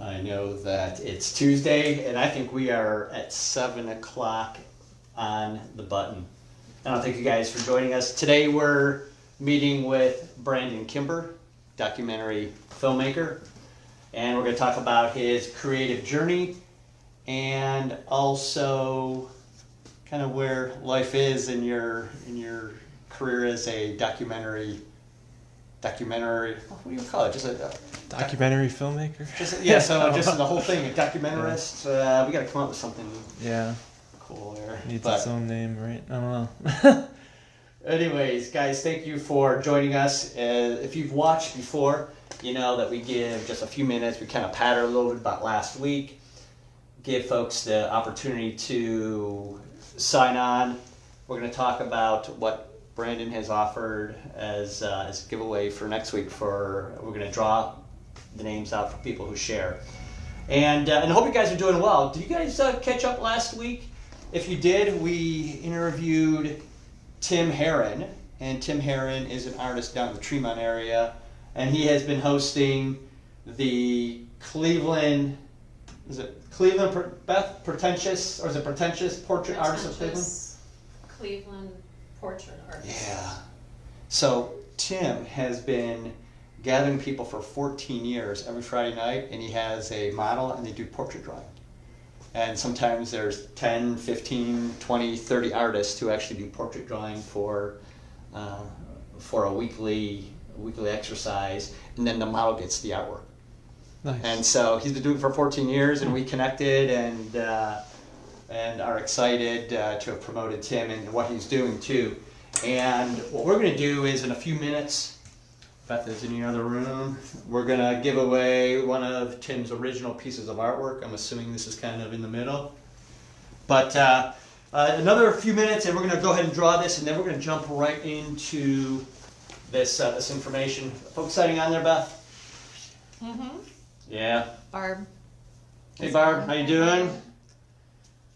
I know that it's Tuesday, and I think we are at 7 o'clock on the button. I want to thank you guys for joining us. Today we're meeting with Brandon Kimber, documentary filmmaker, and we're going to talk about his creative journey and also kind of where life is in your career as a documentary, what do you call it? Just a documentary filmmaker? Yeah, so just the whole thing, a documentarist. We got to come up with something cool there. Needs its own name, right? I don't know. Anyways, guys, thank you for joining us. If you've watched before, you know that we give just a few minutes. We kind of patter a little bit about last week, give folks the opportunity to sign on. We're going to talk about what Brandon has offered as a giveaway for next week. We're going to draw the names out for people who share. And I hope you guys are doing well. Did you guys catch up last week? If you did, we interviewed Tim Herron, and Tim Herron is an artist down in the Tremont area, and he has been hosting the Cleveland Pretentious Portrait Artist of Cleveland Portrait Artist. Yeah. So Tim has been gathering people for 14 years every Friday night, and he has a model, and they do portrait drawing. And sometimes there's 10, 15, 20, 30 artists who actually do portrait drawing for a weekly exercise, and then the model gets the artwork. Nice. And so he's been doing it for 14 years, and we connected and are excited to have promoted Tim and what he's doing too. And what we're going to do is in a few minutes, Beth is in the other room, we're going to give away one of Tim's original pieces of artwork. I'm assuming this is kind of in the middle. But another few minutes, and we're going to go ahead and draw this, and then we're going to jump right into this information. Folks signing on there, Beth? Mm-hmm. Yeah. Barb. Hey, Barb. How you doing?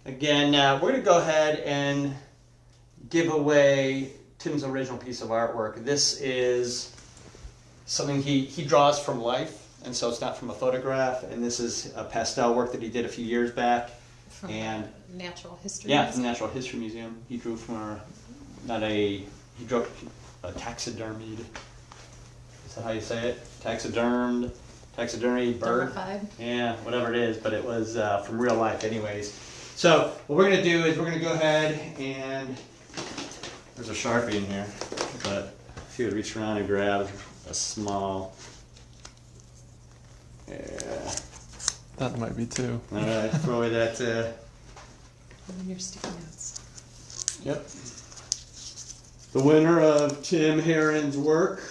Again, we're going to go ahead and give away Tim's original piece of artwork. This is something he draws from life, and so it's not from a photograph, and this is a pastel work that he did a few years back. From and Natural History Yeah, Museum. from the Natural History Museum. He drew he drew a taxidermied, is that how you say it? Taxidermy bird? Dermified. Yeah, whatever it is, but it was from real life anyways. So what we're going to do is we're going to go ahead and, there's a Sharpie in here, but if you would reach around and grab a small, That might be two. all right, throw away that, And your sticky notes. yep. The winner of Tim Herron's work,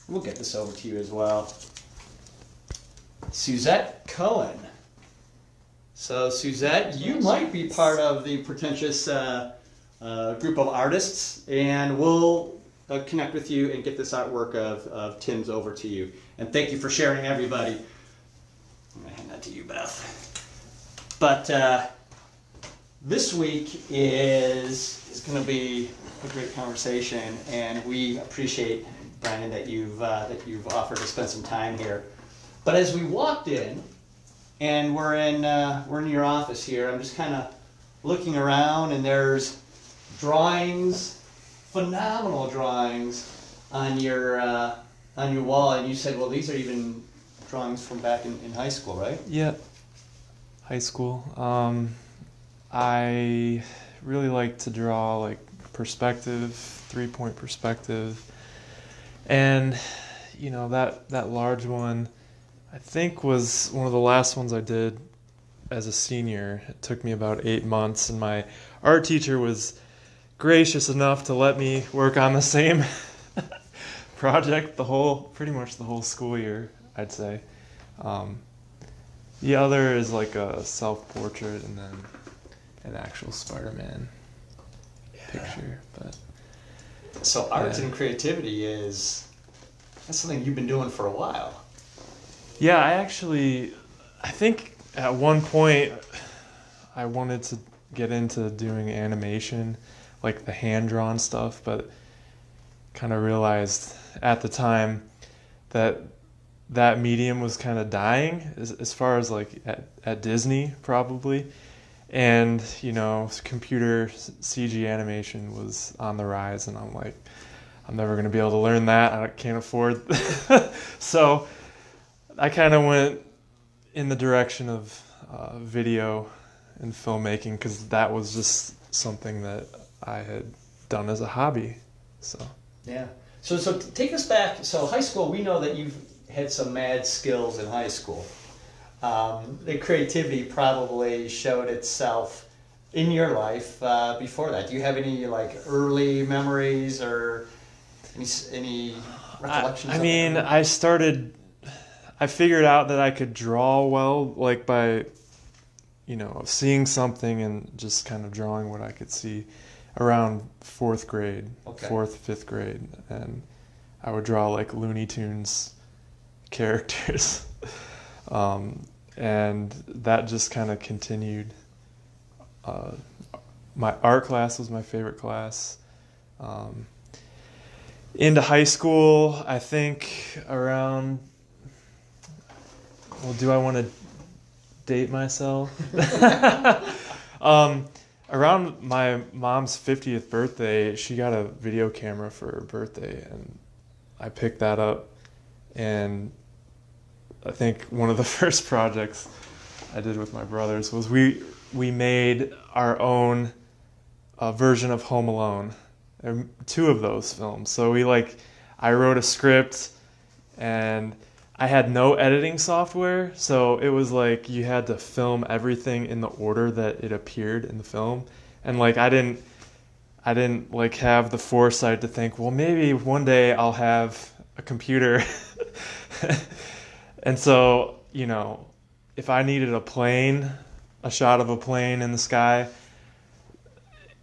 we'll get this over to you as well, Suzette Cohen. So Suzette, you might be part of the Pretentious group of artists, and we'll connect with you and get this artwork of Tim's over to you. And thank you for sharing, everybody. I'm going to hand that to you, Beth. But this week is going to be a great conversation, and we appreciate, Brandon, that you've offered to spend some time here. But as we walked in, and we're in your office here, I'm just kind of looking around, and there's drawings, phenomenal drawings on your wall, and you said, well, these are even drawings from back in high school, right? Yeah, high school. I really like to draw like perspective, 3-point perspective, and that large one, I think, was one of the last ones I did as a senior. It took me about 8 months, and my art teacher was gracious enough to let me work on the same project pretty much the whole school year, I'd say. The other is like a self-portrait and then an actual Spider-Man picture. But so art and creativity that's something you've been doing for a while. Yeah, I think at one point I wanted to get into doing animation, like the hand-drawn stuff, but kind of realized at the time that that medium was kind of dying as far as like at Disney probably. And, you know, computer CG animation was on the rise, and I'm like, I'm never going to be able to learn that. I can't afford. So I kind of went in the direction of video and filmmaking, because that was just something that I had done as a hobby. So Yeah. So take us back. So high school, we know that you've had some mad skills in high school. The creativity probably showed itself in your life before that. Do you have any like early memories or any recollections? I mean, I figured out that I could draw well, like by, you know, seeing something and just kind of drawing what I could see around fourth grade, Okay. fourth, fifth grade. And I would draw like Looney Tunes characters. And that just kind of continued. My art class was my favorite class. Into high school, I think around, well, do I want to date myself? Around my mom's 50th birthday, she got a video camera for her birthday, and I picked that up. And I think one of the first projects I did with my brothers was we made our own version of Home Alone. There are 2 of those films. So I wrote a script, and I had no editing software, so it was like you had to film everything in the order that it appeared in the film. And like I didn't like have the foresight to think, well, maybe one day I'll have a computer. And so, you know, if I needed a shot of a plane in the sky,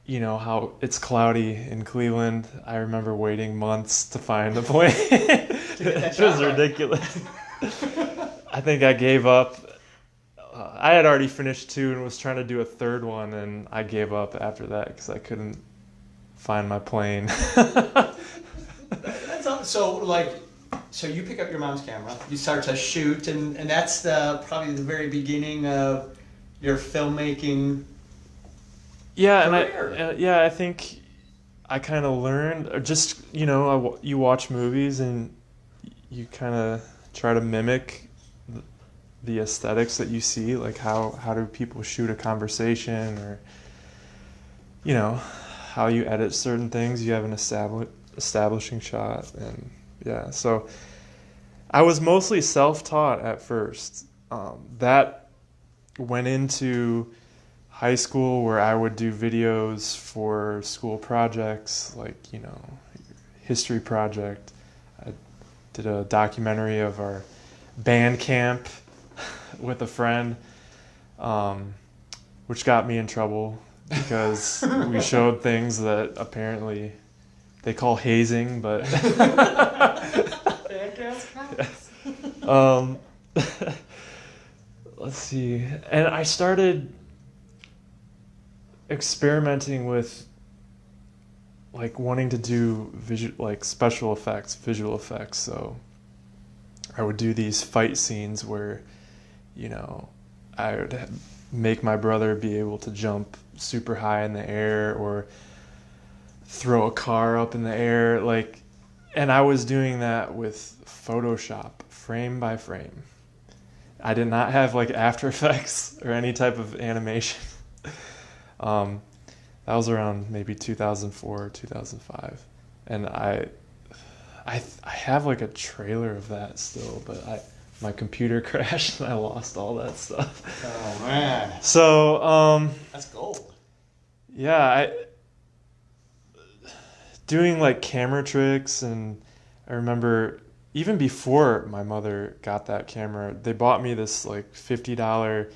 you know how it's cloudy in Cleveland, I remember waiting months to find the plane. It was ridiculous. I think I gave up. I had already finished 2 and was trying to do a third one, and I gave up after that because I couldn't find my plane. So you pick up your mom's camera, you start to shoot, and that's probably the very beginning of your filmmaking. Yeah, career. I think I kind of learned, or just, you know, you watch movies and you kind of try to mimic the aesthetics that you see, like how do people shoot a conversation, or, you know, how you edit certain things. You have an establishing shot, and yeah, so I was mostly self-taught at first. That went into high school, where I would do videos for school projects, like, you know, history project. I did a documentary of our band camp with a friend, which got me in trouble because we showed things that apparently they call hazing, but let's see. And I started experimenting with like wanting to do special effects, visual effects. So I would do these fight scenes where, you know, I would make my brother be able to jump super high in the air or throw a car up in the air, like, and I was doing that with Photoshop, frame by frame. I did not have like After Effects or any type of animation. That was around maybe 2004 or 2005, and I have like a trailer of that still, but my computer crashed and I lost all that stuff. Oh man! So That's gold. yeah, doing like camera tricks, and I remember even before my mother got that camera, they bought me this like $50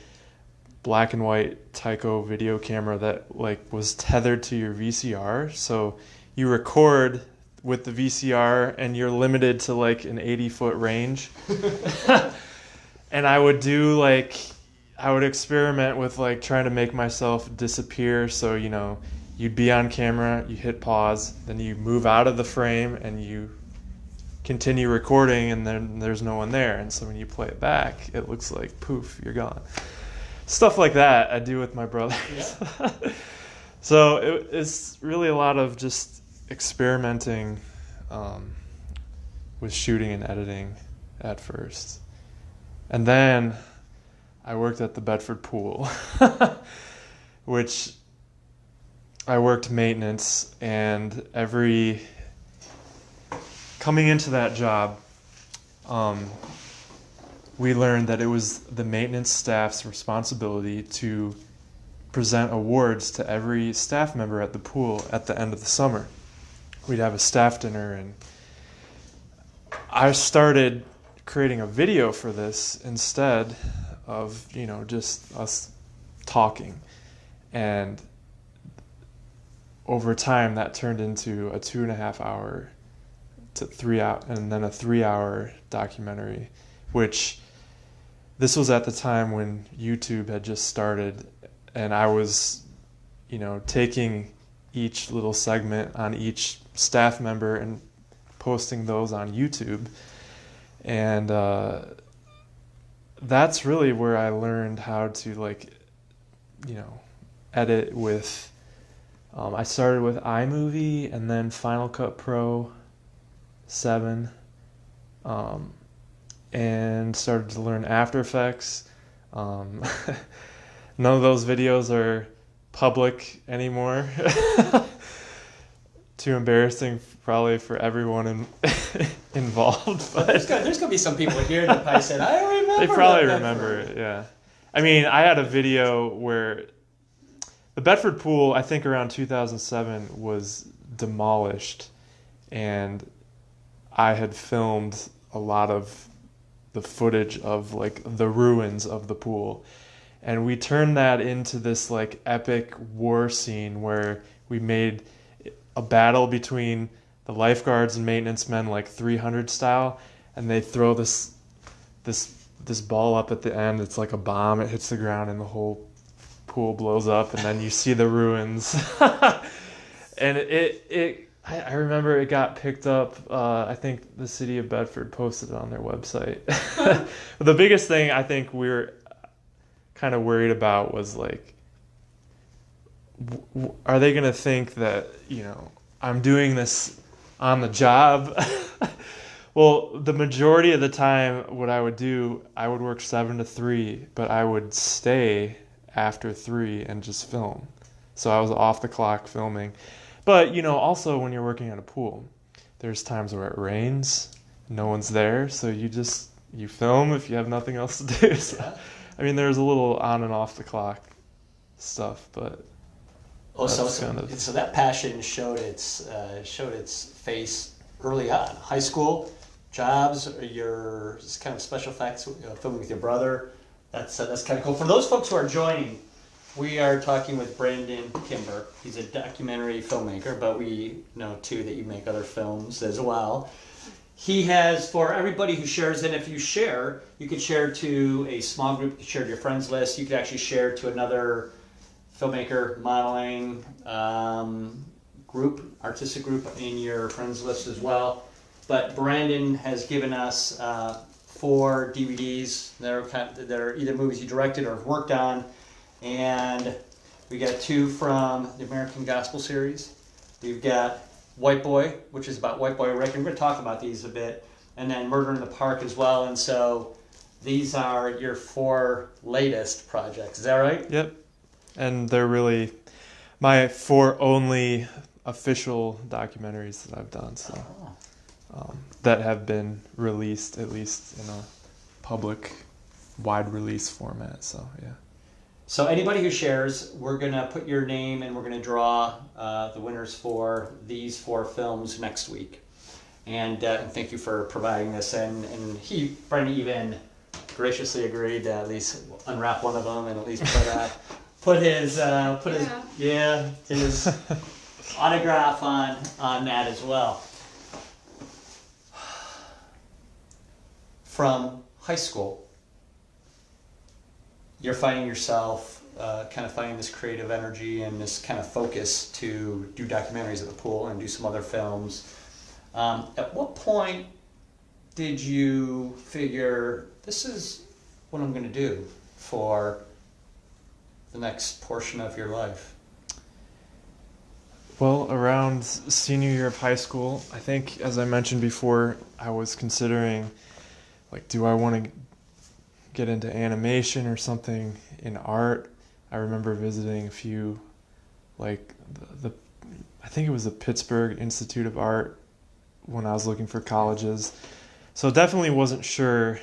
black and white Tyco video camera that like was tethered to your VCR. So you record with the VCR and you're limited to like an 80-foot range. And I would experiment with like trying to make myself disappear. So, you know, you'd be on camera, you hit pause, then you move out of the frame and you continue recording and then there's no one there, and so when you play it back, it looks like poof, you're gone. Stuff like that I do with my brothers. Yeah. So it's really a lot of just experimenting with shooting and editing at first. And then I worked at the Bedford Pool, which I worked maintenance, and coming into that job, we learned that it was the maintenance staff's responsibility to present awards to every staff member at the pool at the end of the summer. We'd have a staff dinner, and I started creating a video for this instead of, just us talking. And over time, that turned into a 2.5 hour to 3 hour, and then a 3 hour documentary, which this was at the time when YouTube had just started, and I was, taking each little segment on each staff member and posting those on YouTube. And that's really where I learned how to edit with, I started with iMovie and then Final Cut Pro 7, and started to learn After Effects. None of those videos are public anymore. Too embarrassing probably for everyone involved. But there's going to be some people here that probably said, I remember. They probably remember it, yeah. I mean, I had a video where the Bedford Pool, I think around 2007, was demolished, and I had filmed a lot of the footage of the ruins of the pool, and we turned that into this epic war scene where we made a battle between the lifeguards and maintenance men 300 style, and they throw this ball up at the end. It's like a bomb. It hits the ground and the whole pool blows up, and then you see the ruins. And I remember it got picked up. I think the city of Bedford posted it on their website. But the biggest thing I think we were kind of worried about was are they going to think that, I'm doing this on the job? Well, the majority of the time, what I would do, I would work 7 to 3, but I would stay after 3 and just film. So I was off the clock filming. But, also when you're working at a pool, there's times where it rains, no one's there, so you film if you have nothing else to do. So, Yeah. I mean, there's a little on and off the clock stuff, but so that passion showed its face early on. High school, jobs, your kind of special effects, filming with your brother. That's kind of cool. For those folks who are joining, we are talking with Brandon Kimber. He's a documentary filmmaker, but we know too that you make other films as well. He has, for everybody who shares, and if you share, you could share to a small group, you could share to your friends list, you could actually share to another filmmaker, modeling group, artistic group in your friends list as well. But Brandon has given us 4 DVDs that are either movies he directed or worked on, and we got 2 from the American Gospel series. We've got White Boy, which is about White Boy Rick. We're going to talk about these a bit, and then Murder in the Park as well. And so these are your 4 latest projects. Is that right? Yep. And they're really my 4 only official documentaries that I've done, so that have been released, at least in a public, wide release format. So yeah. So anybody who shares, we're going to put your name and we're going to draw the winners for these 4 films next week. And thank you for providing this. And Brandon even graciously agreed to at least unwrap one of them and at least put his autograph on that as well. From high school, you're finding yourself kind of finding this creative energy and this kind of focus to do documentaries at the pool and do some other films. At what point did you figure this is what I'm going to do for the next portion of your life? Well, around senior year of high school, I think, as I mentioned before, I was considering, like, do I want to get into animation or something in art? I remember visiting a few, like, I think it was the Pittsburgh Institute of Art when I was looking for colleges. So definitely wasn't sure,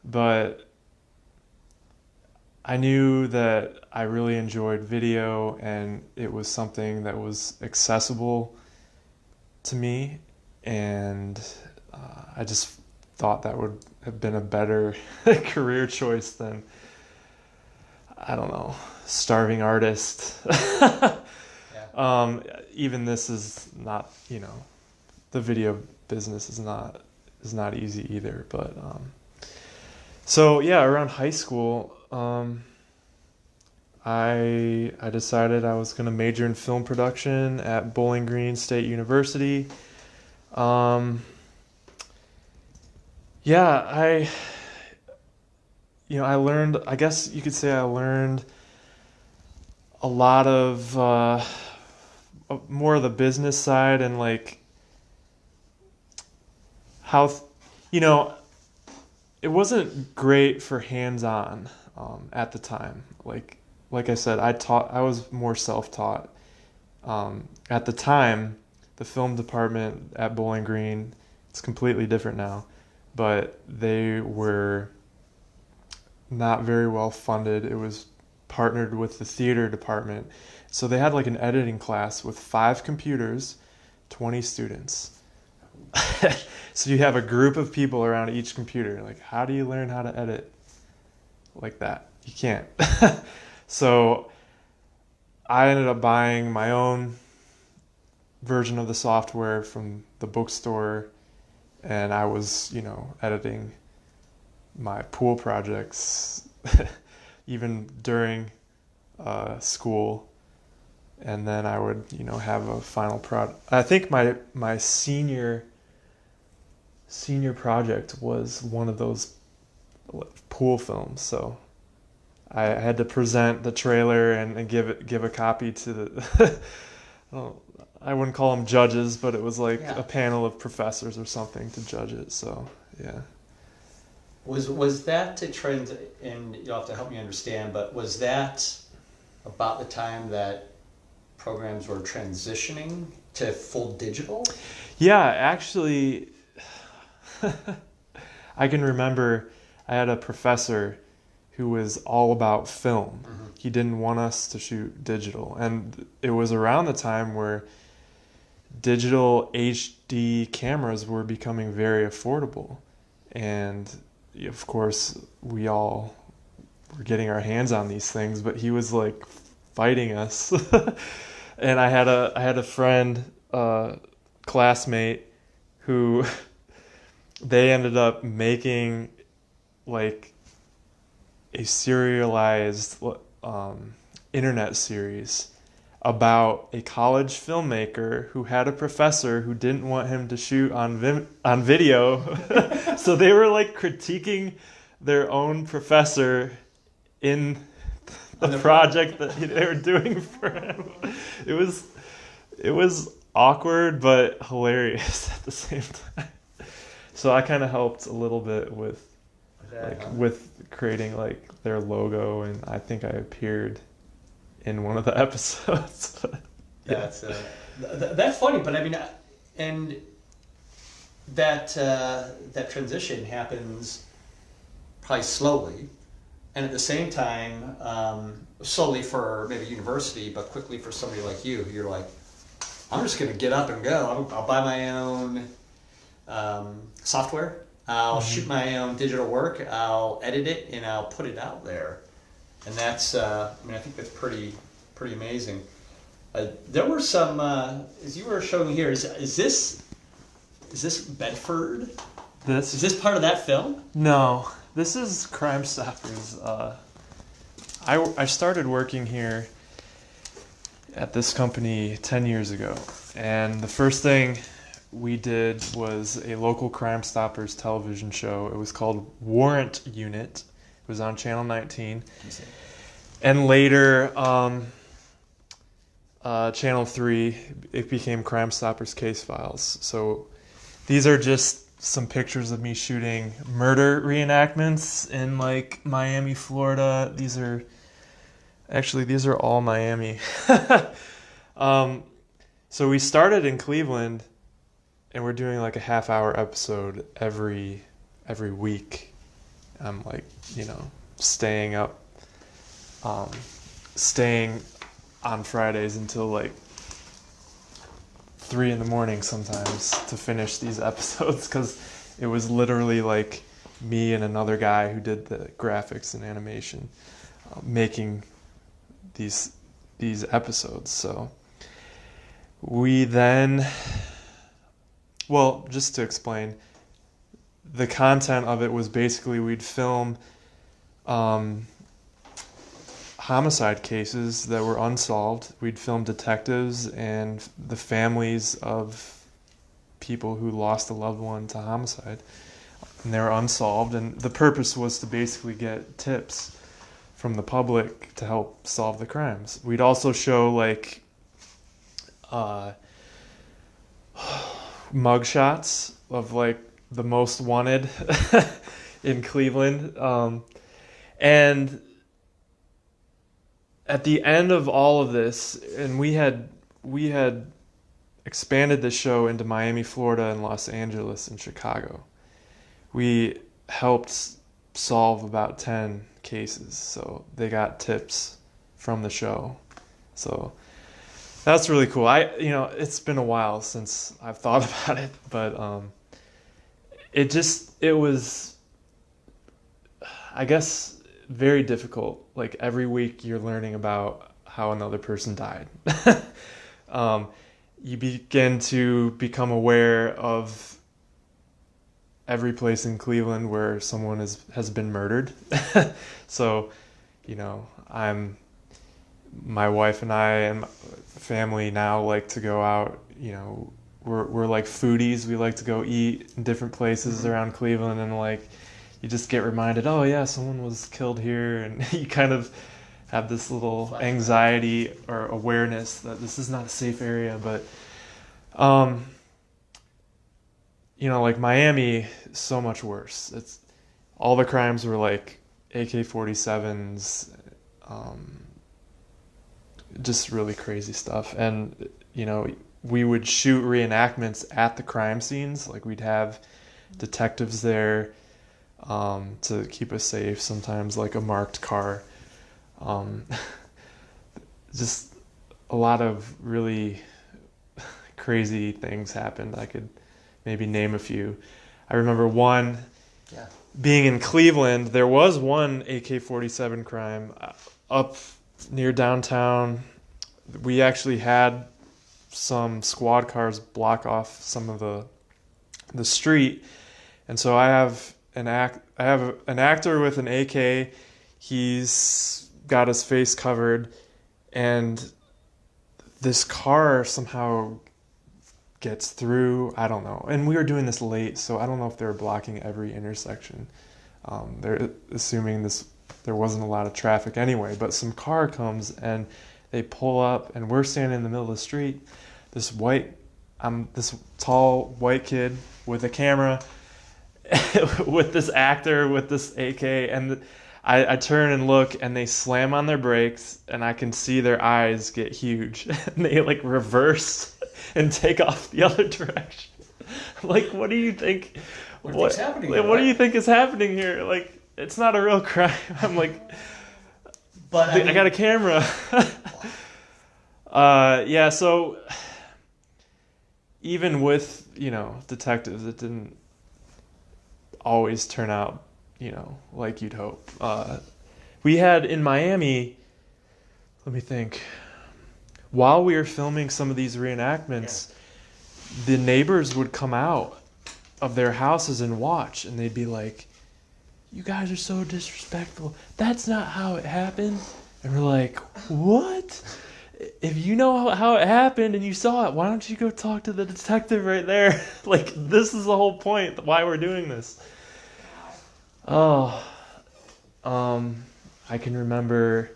but I knew that I really enjoyed video and it was something that was accessible to me, and I just thought that would have been a better career choice than, I don't know, starving artist. Yeah. Even this is not, the video business is not easy either, but so yeah, around high school, I decided I was going to major in film production at Bowling Green State University. Yeah, I learned, I guess you could say I learned a lot of more of the business side and like how, it wasn't great for hands-on at the time. Like I said, I was more self-taught. At the time, the film department at Bowling Green, it's completely different now, but they were not very well funded. It was partnered with the theater department. So they had like an editing class with 5 computers, 20 students. So you have a group of people around each computer. Like, how do you learn how to edit like that? You can't. So I ended up buying my own version of the software from the bookstore, and I was, editing my pool projects even during school. And then I would, have a final product. I think my senior project was one of those pool films. So I had to present the trailer and give a copy to the I wouldn't call them judges, but it was like a panel of professors or something to judge it. So yeah. Was that a trend, and you'll have to help me understand, but was that about the time that programs were transitioning to full digital? Yeah, actually, I can remember I had a professor who was all about film. Mm-hmm. He didn't want us to shoot digital. And it was around the time where digital HD cameras were becoming very affordable. And of course, we all were getting our hands on these things, but he was like fighting us. And I had a friend, classmate, who they ended up making like a serialized internet series about a college filmmaker who had a professor who didn't want him to shoot on video. So they were like critiquing their own professor in the project that they were doing for him. It was awkward but hilarious at the same time. So I kind of helped a little bit with with creating like their logo, and I think I appeared in one of the episodes. Yeah. That's funny, but I mean, and that transition happens probably slowly, and at the same time, slowly for maybe university, but quickly for somebody like you. You're like, I'm just going to get up and go. I'll buy my own software. I'll shoot my own digital work. I'll edit it and I'll put it out there. And that's, I think that's pretty amazing. There were some, as you were showing here, is this Bedford? Is this part of that film? No, this is Crime Stoppers. I started working here at this company 10 years ago, and the first thing we did was a local Crime Stoppers television show. It was called Warrant Unit. It was on Channel 19. And later, Channel 3, it became Crime Stoppers Case Files. So these are just some pictures of me shooting murder reenactments in like Miami, Florida. These are all Miami. So we started in Cleveland, and we're doing like a half-hour episode every week. I'm like, staying on Fridays until like 3 a.m. sometimes to finish these episodes, because it was literally like me and another guy who did the graphics and animation making these episodes. So we then, well, just to explain, the content of it was basically we'd film homicide cases that were unsolved. We'd film detectives and the families of people who lost a loved one to homicide, and they were unsolved, and the purpose was to basically get tips from the public to help solve the crimes. We'd also show like mugshots of like the most wanted in Cleveland, and at the end of all of this, and we had expanded the show into Miami, Florida, and Los Angeles and Chicago. We helped solve about 10 cases, so they got tips from the show. So that's really cool. It's been a while since I've thought about it, but it was, I guess, very difficult. Like every week you're learning about how another person died. You begin to become aware of every place in Cleveland where someone has been murdered. So, my wife and I and my family now like to go out. We're like foodies. We like to go eat in different places around Cleveland, and like you just get reminded, oh yeah, someone was killed here, and you kind of have this little anxiety or awareness that this is not a safe area. But like Miami, so much worse. It's all the crimes were like AK-47s, just really crazy stuff. And we would shoot reenactments at the crime scenes. Like we'd have detectives there to keep us safe, sometimes like a marked car. Just a lot of really crazy things happened. I could maybe name a few. I remember one, being in Cleveland, there was one AK-47 crime up near downtown. We actually had some squad cars block off some of the street, and so I have an actor with an AK. He's got his face covered, and this car somehow gets through. I don't know. And we were doing this late, so I don't know if they were blocking every intersection. They're assuming there wasn't a lot of traffic anyway, but some car comes and they pull up, and we're standing in the middle of the street. This tall white kid with a camera with this actor with this AK, and I turn and look, and they slam on their brakes, and I can see their eyes get huge, and they like reverse and take off the other direction. Like, what do you think? What's happening? What do you think is happening here? Like, it's not a real crime. I'm like, but I got a camera. Yeah. So even with detectives, it didn't always turn out like you'd hope. We had in Miami, let me think, while we were filming some of these reenactments, the neighbors would come out of their houses and watch, and they'd be like, you guys are so disrespectful. That's not how it happened. And we're like, what? if you know how it happened and you saw it, why don't you go talk to the detective right there? Like, this is the whole point why we're doing this. Oh, I can remember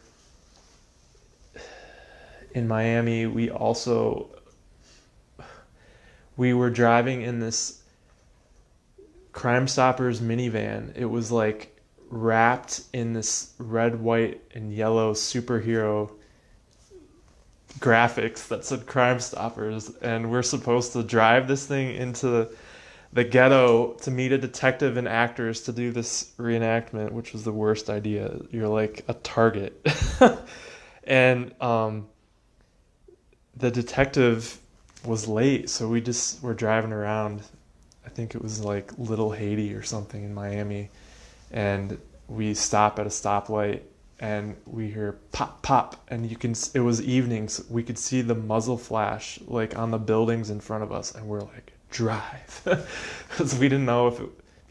in Miami, we were driving in this Crime Stoppers minivan. It was like wrapped in this red, white, and yellow superhero graphics that said Crime Stoppers, and we're supposed to drive this thing into the ghetto to meet a detective and actors to do this reenactment, which was the worst idea. You're like a target. And the detective was late, so we just were driving around. I think it was like Little Haiti or something in Miami, and we stop at a stoplight and we hear pop pop, and it was evening, so we could see the muzzle flash like on the buildings in front of us, and we're like, drive, because we didn't know if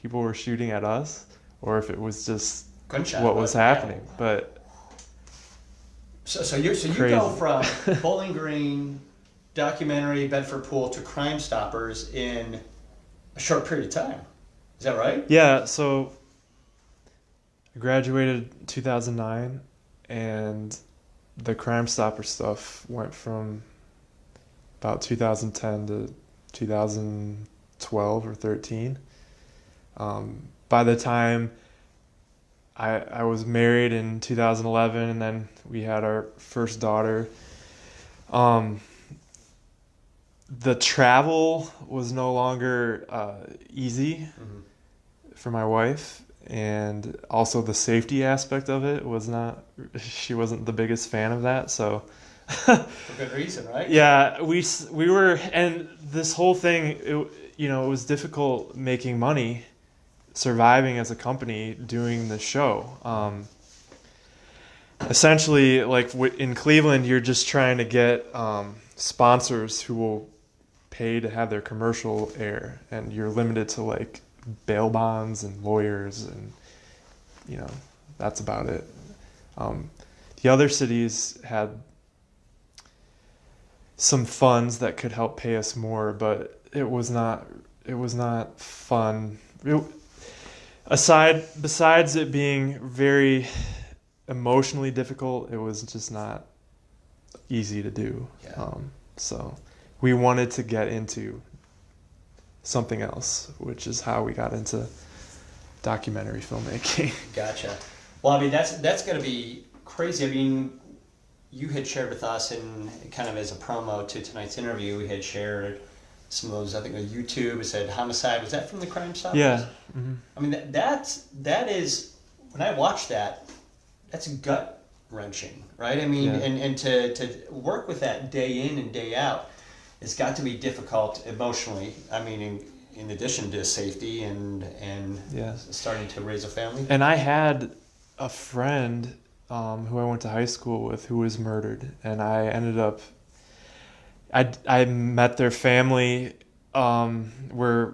people were shooting at us or if it was just Gunshot, what was happening. Yeah. But So you go from Bowling Green, documentary, Bedford Pool to Crime Stoppers in a short period of time. Is that right? yeah, so I graduated in 2009, and the Crime Stopper stuff went from about 2010 to 2012 or 13. By the time I was married in 2011, and then we had our first daughter, the travel was no longer easy for my wife, and also the safety aspect of it was not. She wasn't the biggest fan of that, so. For good reason, right? Yeah, we were, and this whole thing, it was difficult making money, surviving as a company doing the show. Essentially, like in Cleveland, you're just trying to get sponsors who will pay to have their commercial air, and you're limited to like bail bonds and lawyers, and that's about it. The other cities had some funds that could help pay us more, but it was not fun. Besides it being very emotionally difficult, it was just not easy to do. Yeah. So we wanted to get into something else, which is how we got into documentary filmmaking. Gotcha. Well, I mean, that's going to be crazy. I mean, you had shared with us, and kind of as a promo to tonight's interview, we had shared some of those, I think, on YouTube. It said Homicide. Was that from the Crime Stoppers? Yeah. Mm-hmm. I mean, that is, when I watched that, that's gut wrenching, right? I mean, Yeah. and to work with that day in and day out, it's got to be difficult emotionally. I mean, in addition to safety and Yeah. starting to raise a family. And I had a friend who I went to high school with who was murdered, and I ended up. I met their family. We're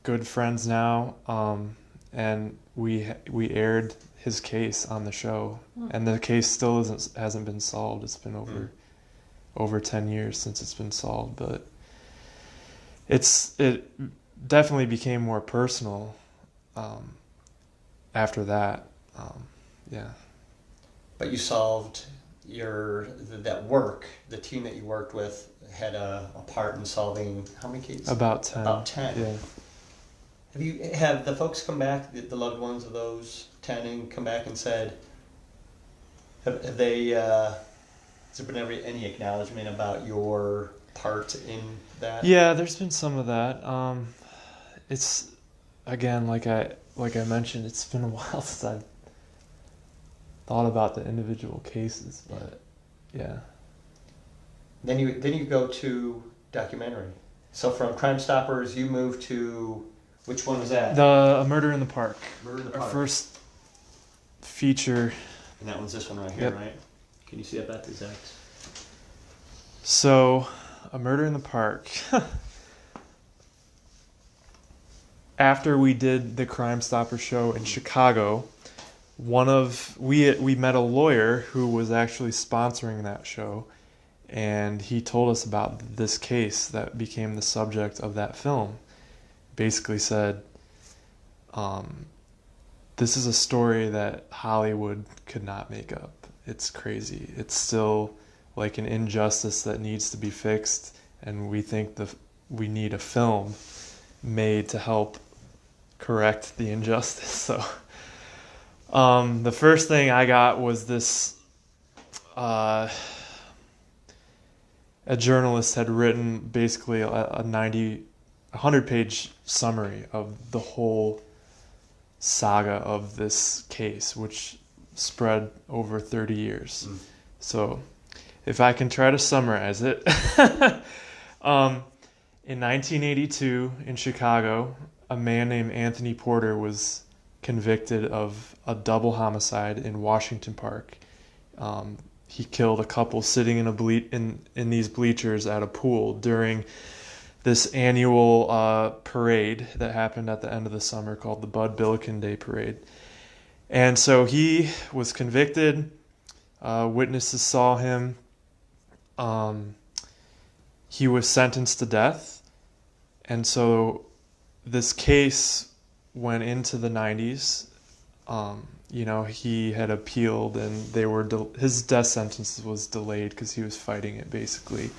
good friends now, and we aired his case on the show, and the case still hasn't been solved. It's been over 10 years since it's been solved, but it definitely became more personal after that. Yeah. But you solved that work. The team that you worked with had a part in solving how many cases? About 10. About 10. Yeah. Have the folks come back, the loved ones of those 10, and come back and said, have they? Has there been any acknowledgement about your part in that? Yeah, there's been some of that. It's again, like I mentioned, it's been a while since I've thought about the individual cases, but yeah. Then you go to documentary. So from Crime Stoppers, you move to, which one was that? A Murder in the Park. Murder in the Our Park. first feature. And that one's this one right here, Yep. right? Can you see that back exact? So, A Murder in the Park. After we did the Crime Stopper show in Chicago, we met a lawyer who was actually sponsoring that show, and he told us about this case that became the subject of that film. Basically said, this is a story that Hollywood could not make up. It's crazy. It's still like an injustice that needs to be fixed, and we think we need a film made to help correct the injustice. So the first thing I got was this, a journalist had written basically a 100-page summary of the whole saga of this case, which spread over 30 years. So if I can try to summarize it, in 1982 in Chicago, a man named Anthony Porter was convicted of a double homicide in Washington Park. He killed a couple sitting in these bleachers at a pool during this annual parade that happened at the end of the summer called the Bud Billiken Day Parade. And so he was convicted. Witnesses saw him. He was sentenced to death. And so this case went into the 90s. He had appealed, and his death sentence was delayed because he was fighting it, basically.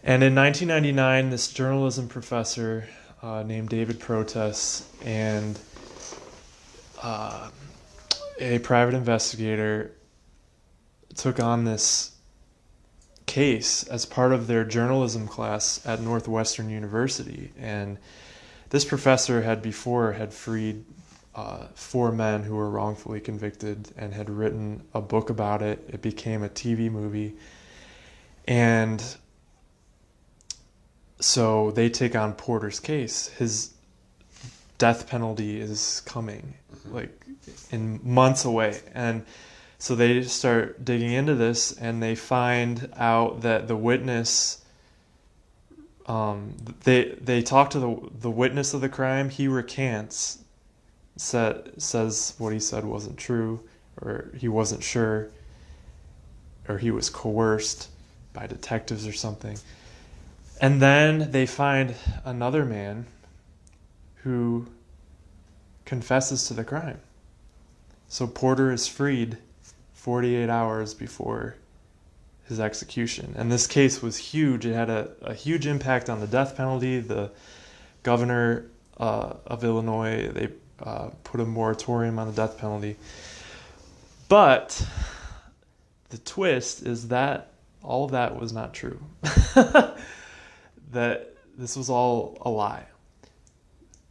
And in 1999, this journalism professor named David Protess and a private investigator took on this case as part of their journalism class at Northwestern University. And this professor had freed 4 men who were wrongfully convicted and had written a book about it. It became a TV movie. And so they take on Porter's case. His death penalty is coming, like in months away. And so they start digging into this, and they find out that the witness, they talk to the witness of the crime. He recants, says what he said wasn't true, or he wasn't sure, or he was coerced by detectives or something. And then they find another man who confesses to the crime. So Porter is freed 48 hours before his execution. And this case was huge. It had a huge impact on the death penalty. The governor of Illinois, they put a moratorium on the death penalty. But the twist is that all of that was not true. That this was all a lie.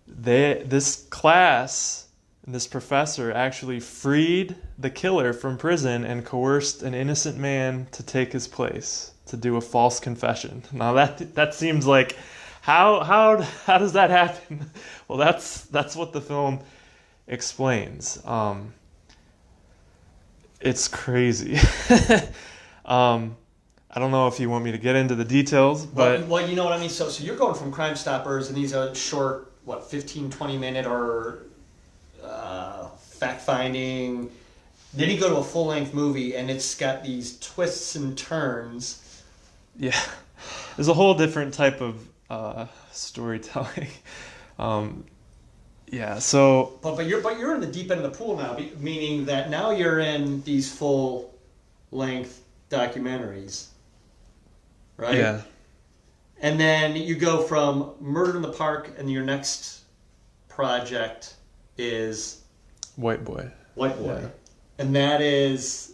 This class and this professor actually freed the killer from prison and coerced an innocent man to take his place, to do a false confession. Now that seems like, how does that happen? Well, that's what the film explains. It's crazy. I don't know if you want me to get into the details, but... Well, you know what I mean? So you're going from Crime Stoppers, and these are short, 15, 20-minute or fact-finding. Then you go to a full-length movie, and it's got these twists and turns. Yeah. There's a whole different type of storytelling. Yeah, so... But you're in the deep end of the pool now, meaning that now you're in these full-length documentaries. Right? Yeah. And then you go from Murder in the Park, and your next project is White Boy. White Boy. Yeah. And that is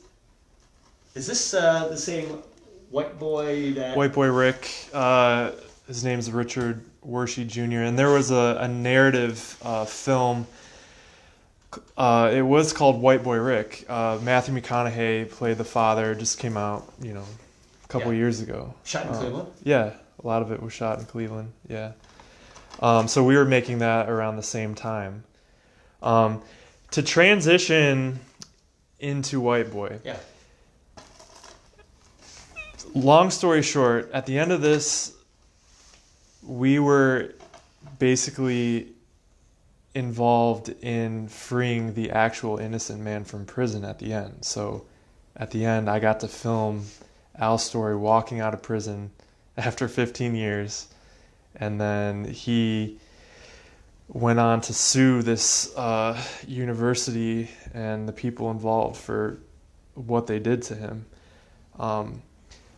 this the same White Boy that... White Boy Rick. His name's Richard Wershey Jr. And there was a narrative film. It was called White Boy Rick. Matthew McConaughey played the father. Just came out, a couple years ago. Shot in Cleveland? Yeah, a lot of it was shot in Cleveland. Yeah. So we were making that around the same time. To transition into White Boy. Yeah. Long story short, at the end of this, we were basically involved in freeing the actual innocent man from prison at the end. So at the end, I got to film Al's story walking out of prison after 15 years. And then he went on to sue this university and the people involved for what they did to him.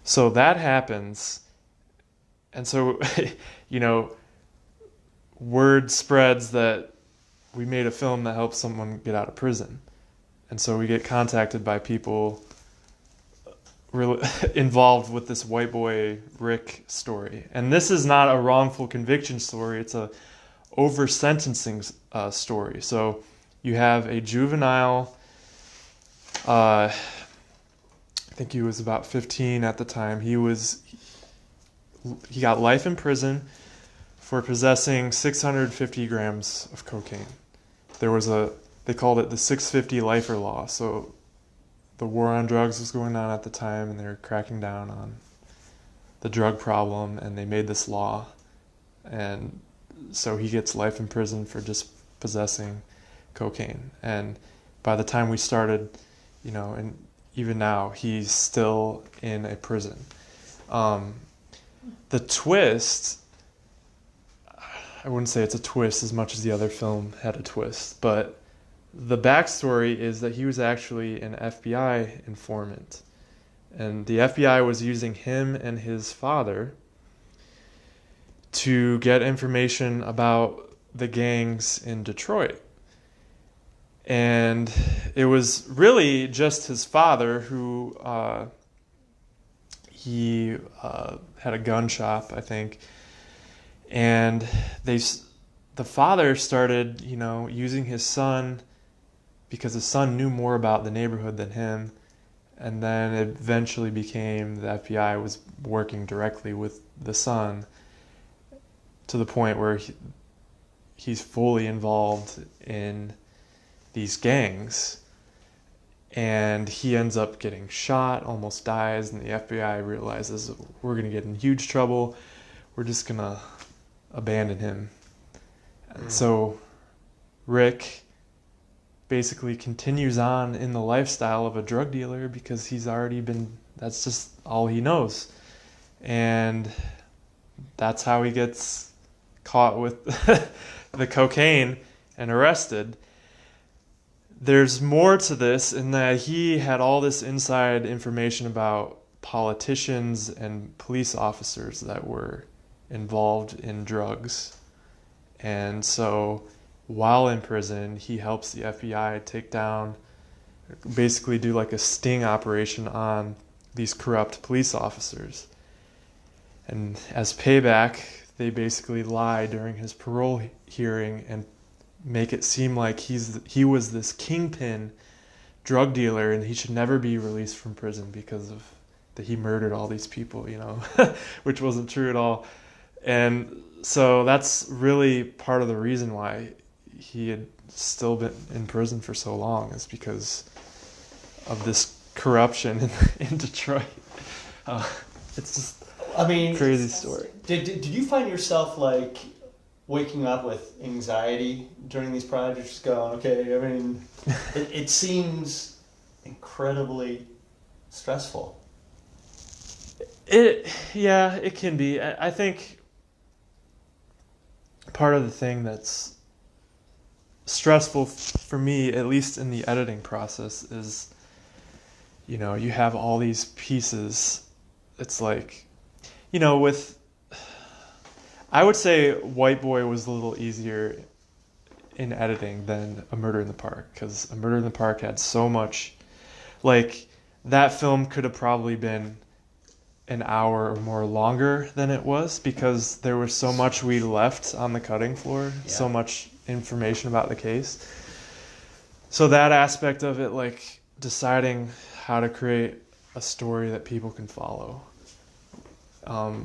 So that happens. And so, word spreads that we made a film that helps someone get out of prison. And so we get contacted by people involved with this white boy Rick story. And this is not a wrongful conviction story. It's a over sentencing story. So you have a juvenile, I think he was about 15 at the time. He got life in prison for possessing 650 grams of cocaine. They called it the 650 lifer law. So the war on drugs was going on at the time, and they were cracking down on the drug problem, and they made this law. And so he gets life in prison for just possessing cocaine. And by the time we started, and even now, he's still in a prison. The twist, I wouldn't say it's a twist as much as the other film had a twist, but the backstory is that he was actually an FBI informant. And the FBI was using him and his father to get information about the gangs in Detroit. And it was really just his father who he had a gun shop, I think. And the father started, using his son because his son knew more about the neighborhood than him. And then it eventually became the FBI was working directly with the son to the point where he's fully involved in these gangs. And he ends up getting shot, almost dies, and the FBI realizes we're going to get in huge trouble. We're just going to abandon him. And so Rick basically continues on in the lifestyle of a drug dealer because that's just all he knows. And that's how he gets caught with the cocaine and arrested. There's more to this in that he had all this inside information about politicians and police officers that were involved in drugs. And so while in prison, he helps the FBI basically do like a sting operation on these corrupt police officers. And as payback, they basically lie during his parole hearing and make it seem like he was this kingpin drug dealer and he should never be released from prison because of that he murdered all these people, which wasn't true at all. And so that's really part of the reason why he had still been in prison for so long, is because of this corruption in Detroit. It's just crazy story. Did you find yourself like waking up with anxiety during these projects, just going, okay, it seems incredibly stressful. It can be. I think part of the thing that's stressful for me, at least in the editing process, is, you have all these pieces. It's like, I would say White Boy was a little easier in editing than A Murder in the Park, because A Murder in the Park had so much, that film could have probably been an hour or more longer than it was, because there was so much we left on the cutting floor, so much information about the case. So that aspect of it, deciding how to create a story that people can follow.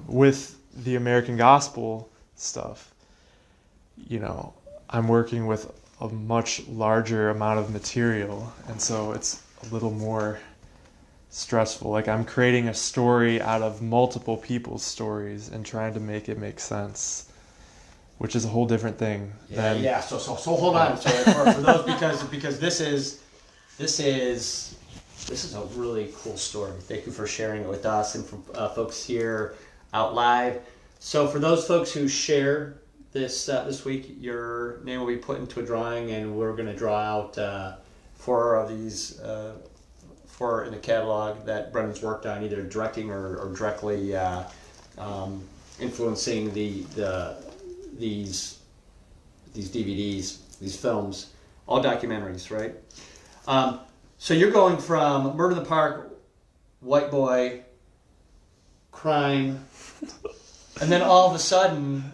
With the American Gospel stuff, I'm working with a much larger amount of material, and so it's a little more stressful. I'm creating a story out of multiple people's stories and trying to make it make sense, which is a whole different thing. So hold on. So for those, because this is This is a really cool story. Thank you for sharing it with us and for folks here out live. So for those folks who share this this week, your name will be put into a drawing, and we're going to draw out 4 of these 4 in the catalog that Brendan's worked on, either directing or directly influencing these DVDs, these films, all documentaries, right? So you're going from Murder in the Park, white boy, crime, and then all of a sudden,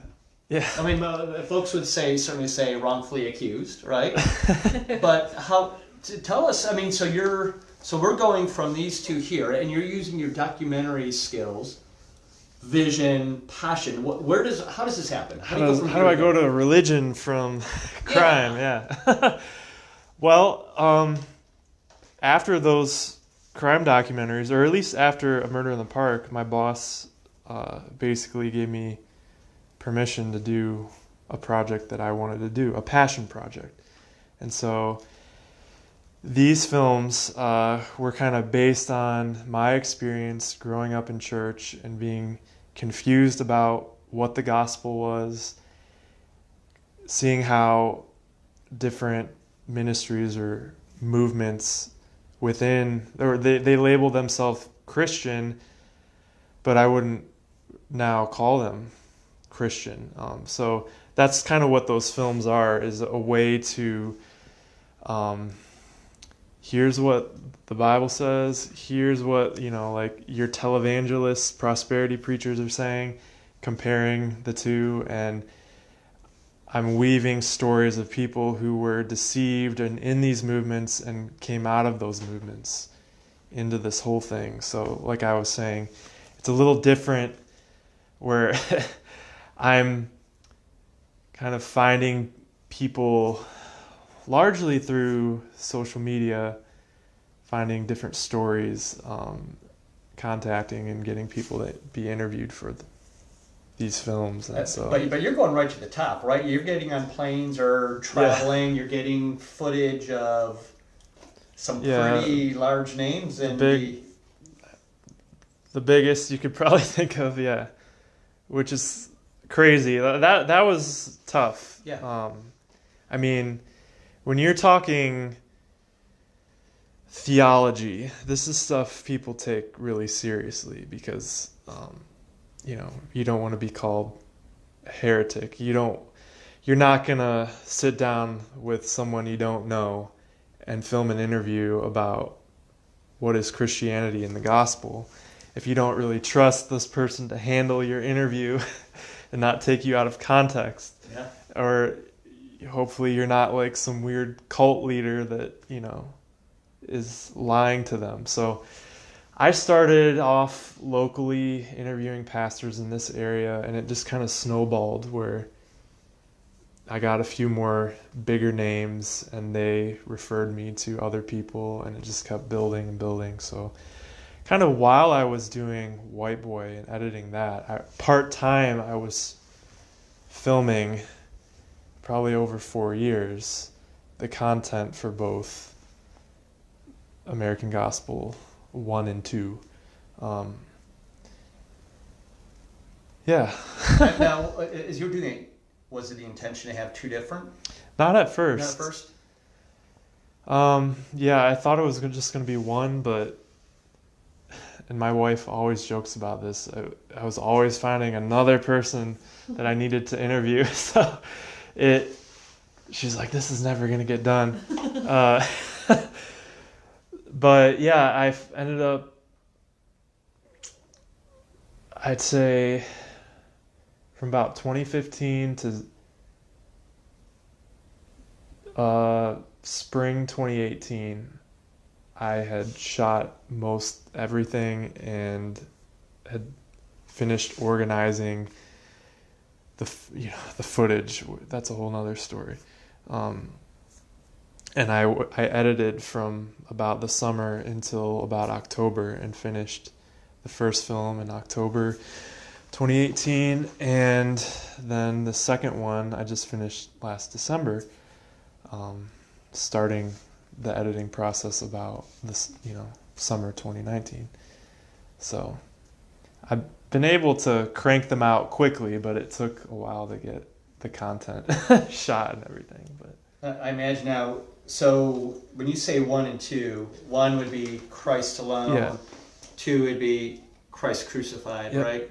Yeah. I mean, folks would certainly say wrongfully accused, right? But tell us, I mean, so we're going from these 2 here, and you're using your documentary skills, vision, passion. How does this happen? How do I go to religion from crime? Yeah. Well, after those crime documentaries, or at least after A Murder in the Park, my boss basically gave me permission to do a project that I wanted to do, a passion project. And so these films were kind of based on my experience growing up in church and being confused about what the gospel was, seeing how different ministries or movements within, or they label themselves Christian, but I wouldn't now call them Christian. So that's kind of what those films are, is a way to here's what the Bible says, here's what, like your televangelists, prosperity preachers are saying, comparing the two, and I'm weaving stories of people who were deceived and in these movements and came out of those movements into this whole thing. So like I was saying, it's a little different where I'm kind of finding people largely through social media, finding different stories, contacting and getting people to be interviewed for these films. And so, but you're going right to the top, right? You're getting on planes or traveling. Yeah. You're getting footage of some pretty large names and the biggest you could probably think of, which is crazy. That was tough. Yeah. I mean, when you're talking theology, this is stuff people take really seriously because you don't want to be called a heretic. You're not gonna sit down with someone you don't know and film an interview about what is Christianity in the gospel if you don't really trust this person to handle your interview and not take you out of context. Yeah. Or hopefully you're not like some weird cult leader that, is lying to them. So I started off locally interviewing pastors in this area, and it just kind of snowballed where I got a few more bigger names and they referred me to other people, and it just kept building and building. So kind of while I was doing White Boy and editing that, part-time I was filming, probably over 4 years, the content for both American Gospel 1 and 2. Now, as you were doing it, was it the intention to have 2 different? Not at first. Not at first? I thought it was just going to be 1, but, and my wife always jokes about this, I was always finding another person that I needed to interview. So she's like, this is never going to get done. But yeah, I ended up, I'd say from about 2015 to spring 2018, I had shot most everything and had finished organizing the footage. That's a whole nother story. And I edited from about the summer until about October and finished the first film in October 2018. And then the second one I just finished last December, starting the editing process about this, summer 2019. So I've been able to crank them out quickly, but it took a while to get the content shot and everything. But I imagine now, so when you say 1 and 2, 1 would be Christ alone, Yeah. 2 would be Christ crucified, Yep. right?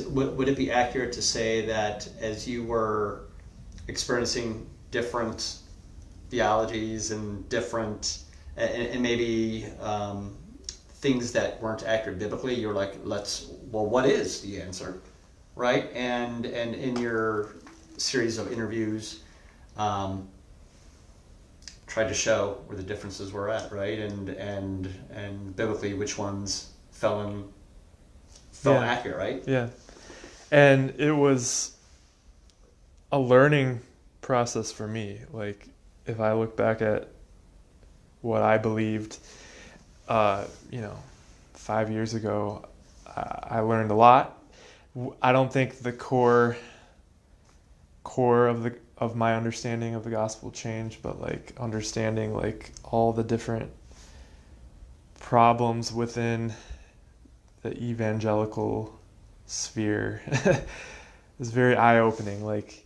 Would it be accurate to say that as you were experiencing different theologies and different, and maybe things that weren't accurate biblically, you're like, what is the answer, right? And in your series of interviews, tried to show where the differences were at, right? And biblically, which ones felt accurate, right? yeah, and it was a learning process for me. Like, if I look back at what I believed, 5 years ago, I learned a lot. I don't think the core of my understanding of the gospel changed, but like understanding like all the different problems within the evangelical sphere is very eye-opening. Like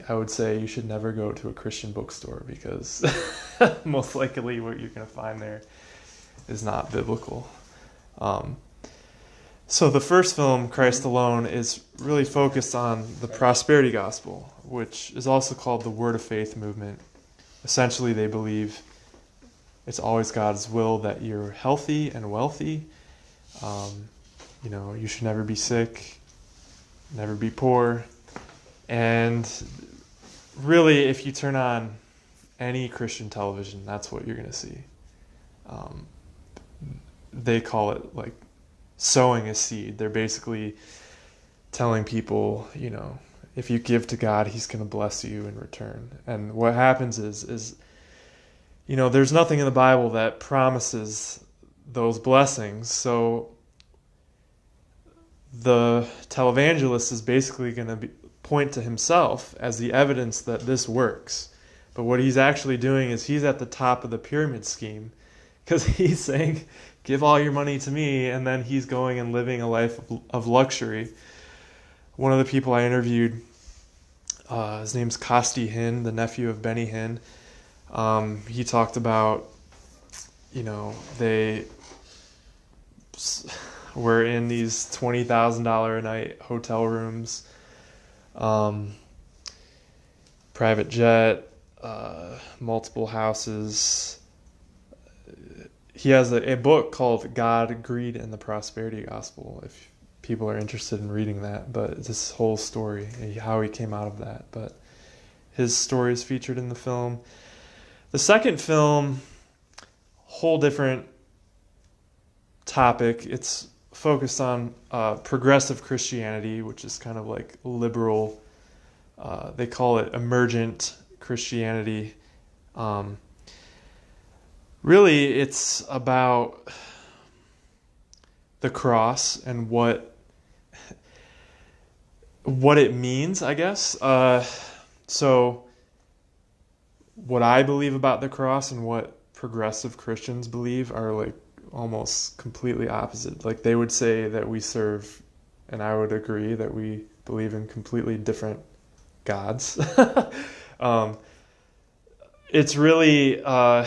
I would say you should never go to a Christian bookstore because most likely what you're going to find there is not biblical. So the first film, Christ Alone, is really focused on the prosperity gospel, which is also called the Word of Faith movement. Essentially, they believe it's always God's will that you're healthy and wealthy. You should never be sick, never be poor. And really, if you turn on any Christian television, that's what you're going to see. They call it like sowing a seed. They're basically telling people, if you give to God, He's going to bless you in return. And what happens is there's nothing in the Bible that promises those blessings. So the televangelist is basically going to point to himself as the evidence that this works. But what he's actually doing is he's at the top of the pyramid scheme, because he's saying, give all your money to me, and then he's going and living a life of luxury. One of the people I interviewed, his name's Costi Hinn, the nephew of Benny Hinn. He talked about, they were in these $20,000 a night hotel rooms, private jet, multiple houses. He has a book called God, Greed, and the Prosperity Gospel, if people are interested in reading that. But it's this whole story, how he came out of that. But his story is featured in the film. The second film, whole different topic. It's focused on progressive Christianity, which is kind of like liberal. They call it emergent Christianity. Really, it's about the cross and what it means, I guess. So what I believe about the cross and what progressive Christians believe are like almost completely opposite. Like, they would say that we serve, and I would agree that we believe in completely different gods. It's really a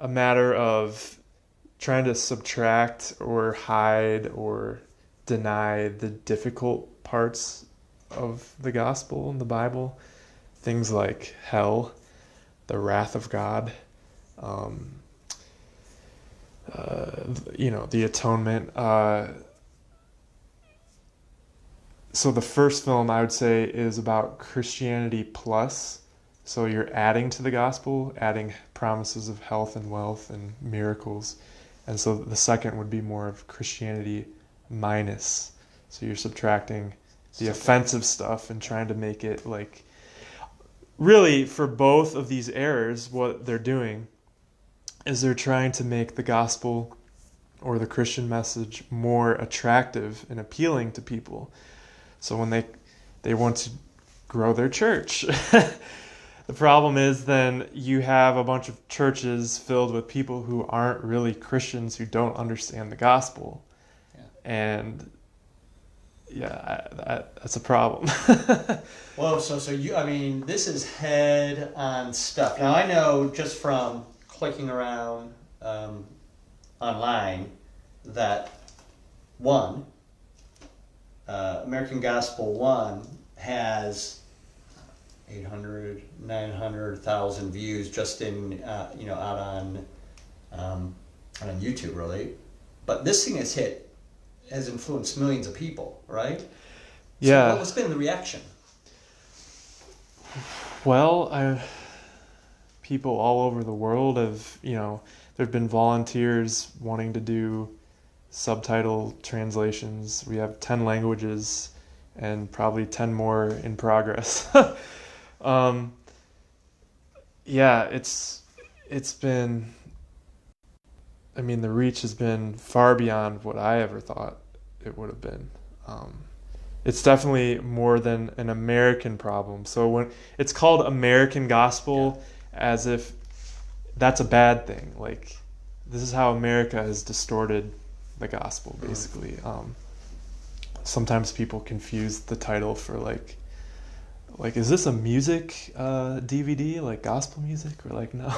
matter of trying to subtract or hide or deny the difficult parts of the gospel and the Bible. Things like hell, the wrath of God, the atonement. So the first film, I would say, is about Christianity plus. So you're adding to the gospel, adding promises of health and wealth and miracles. And so the second would be more of Christianity minus. So you're subtracting the offensive stuff and trying to make it like... Really, for both of these errors, what they're doing is they're trying to make the gospel or the Christian message more attractive and appealing to people. So when they they want to grow their church. The problem is then you have a bunch of churches filled with people who aren't really Christians, who don't understand the gospel. Yeah. And that's a problem. Well, so you, I mean, this is head on stuff. Now, I know just from clicking around online that American Gospel 1 has 800, 900,000 views just in, out on YouTube, really. But this thing has influenced millions of people, right? Yeah. So what's been the reaction? Well, people all over the world have, there've been volunteers wanting to do subtitle translations. We have 10 languages and probably 10 more in progress. It's been, I mean, the reach has been far beyond what I ever thought it would have been. It's definitely more than an American problem. So when it's called American Gospel, as if that's a bad thing. Like, this is how America has distorted the gospel, basically. Sometimes people confuse the title for like, is this a music DVD, like gospel music? Or like, no.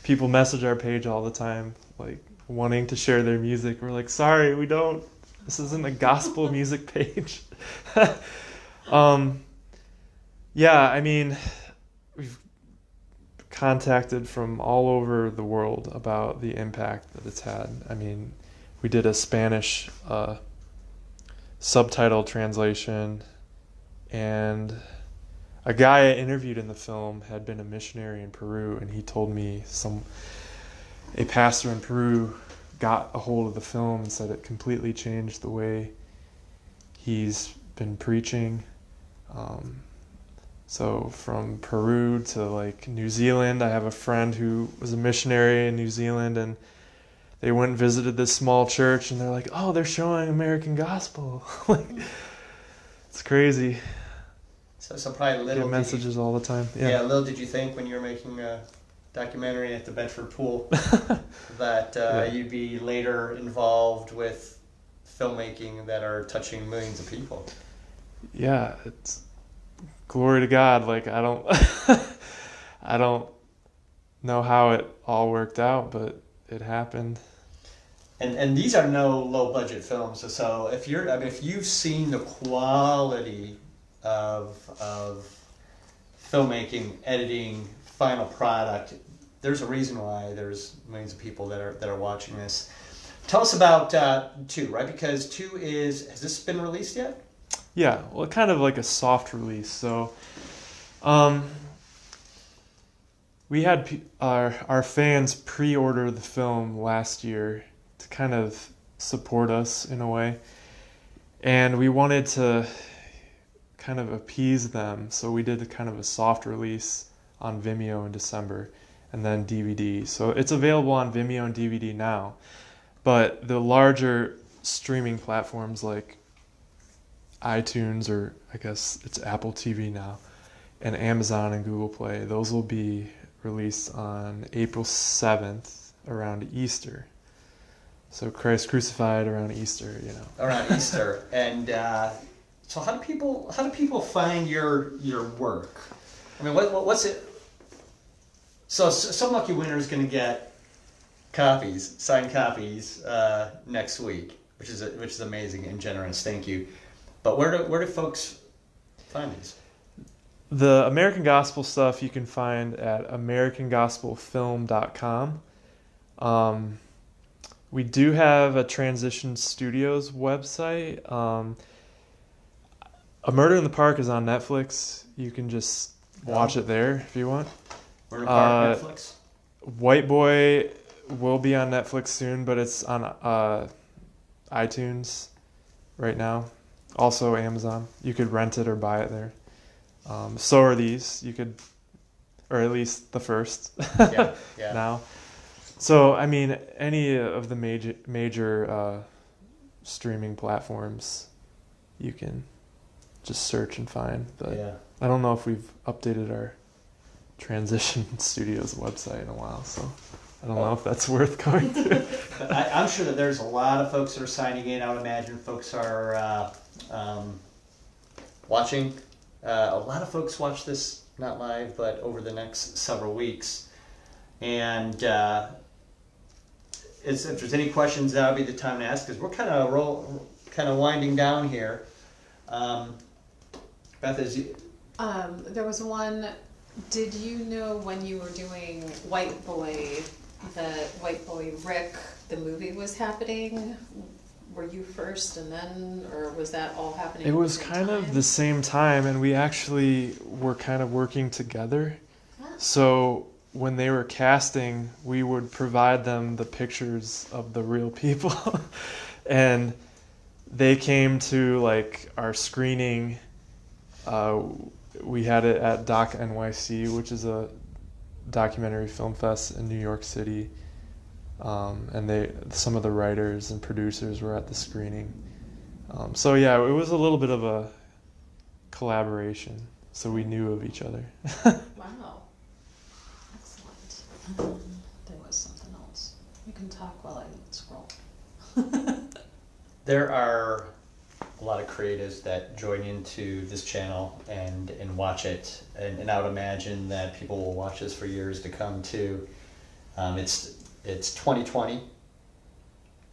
People message our page all the time, like wanting to share their music. We're like, sorry, we don't. This isn't a gospel music page. I mean, we've contacted from all over the world about the impact that it's had. I mean, we did a Spanish subtitle translation, and a guy I interviewed in the film had been a missionary in Peru, and he told me a pastor in Peru got a hold of the film and said it completely changed the way he's been preaching. So from Peru to like New Zealand, I have a friend who was a missionary in New Zealand, and they went and visited this small church, and they're like, oh, they're showing American Gospel. Like, it's crazy. So probably Get messages all the time. Yeah, little did you think when you were making a documentary at the Bedford Pool that you'd be later involved with filmmaking that are touching millions of people. Yeah, it's glory to God. Like, I don't I don't know how it all worked out, but it happened. And these are no low budget films. So if you've seen the quality of filmmaking, editing, final product, there's a reason why there's millions of people that are watching this. Tell us about Tues, right? Because Tues has this been released yet? Yeah, well, kind of like a soft release. So, we had our fans pre-order the film last year to kind of support us in a way, and we wanted to kind of appease them, so we did kind of a soft release on Vimeo in December, and then DVD. So it's available on Vimeo and DVD now, but the larger streaming platforms like iTunes, or I guess it's Apple TV now, and Amazon and Google Play, those will be released on April 7th around Easter. So Christ crucified around Easter, Around Easter. And so how do people find your work? I mean, what's it? So some lucky winner is going to get signed copies next week, which is amazing and generous. Thank you. But where do folks find these? The American Gospel stuff you can find at americangospelfilm.com. We do have a Transition Studios website. A Murder in the Park is on Netflix. You can just watch it there if you want. Murder in the Park, Netflix? White Boy will be on Netflix soon, but it's on iTunes right now. Also Amazon. You could rent it or buy it there. So are these. You could, or at least the first Yeah. now. So, I mean, any of the major streaming platforms, you can just search and find. But Yeah. I don't know if we've updated our Transition Studios website in a while, so I don't know if that's worth going to. I'm sure that there's a lot of folks that are signing in. I would imagine folks are watching. A lot of folks watch this, not live, but over the next several weeks. And if there's any questions, that would be the time to ask, because we're kind of winding down here. Beth, There was one, did you know when you were doing White Boy, that White Boy Rick, the movie was happening? Were you first and then, or was that all happening It at was the same kind time? of the same time, and we actually were kind of working together. Ah. So when they were casting, we would provide them the pictures of the real people. And they came to like our screening. We had it at Doc NYC, which is a documentary film fest in New York City. And some of the writers and producers were at the screening. So yeah, it was a little bit of a collaboration. So we knew of each other. Wow. Excellent. There was something else. You can talk while I scroll. there are a lot of creatives that join into this channel and watch it, and I would imagine that people will watch this for years to come too. It's 2020.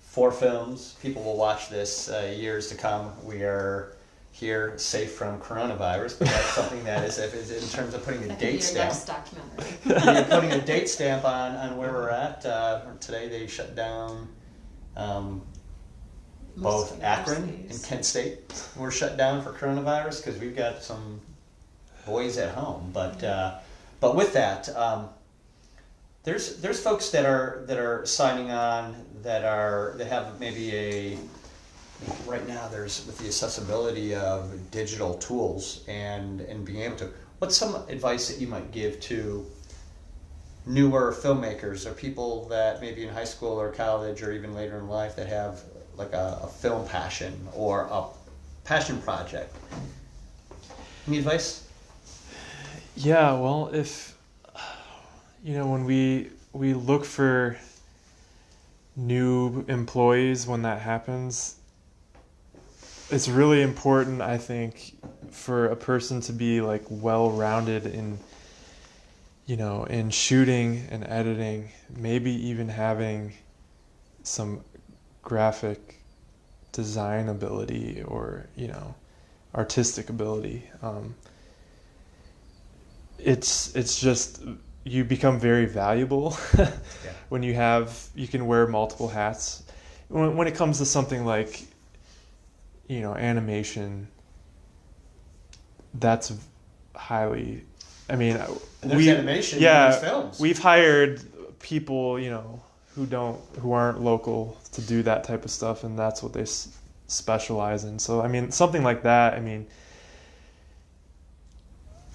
4 films. People will watch this years to come. We are here safe from coronavirus, but that's something that is in terms of putting a That could be date your stamp. next documentary. You're putting a date stamp on where we're at. Today they shut down both Most Akron universities. and Kent State were shut down for coronavirus because we've got some boys at home. But with that, there's folks that are signing on that have maybe right now there's with the accessibility of digital tools and being able to. What's some advice that you might give to newer filmmakers or people that maybe in high school or college or even later in life that have like a film passion or a passion project? Any advice? Yeah, well, if when we look for new employees when that happens, it's really important, I think, for a person to be like well-rounded in in shooting and editing, maybe even having some graphic design ability or artistic ability. It's just you become very valuable when you can wear multiple hats. When it comes to something like animation, that's highly. I mean, And there's animation in these films. we've hired people who aren't local to do that type of stuff, and that's what they specialize in. So I mean, something like that. I mean,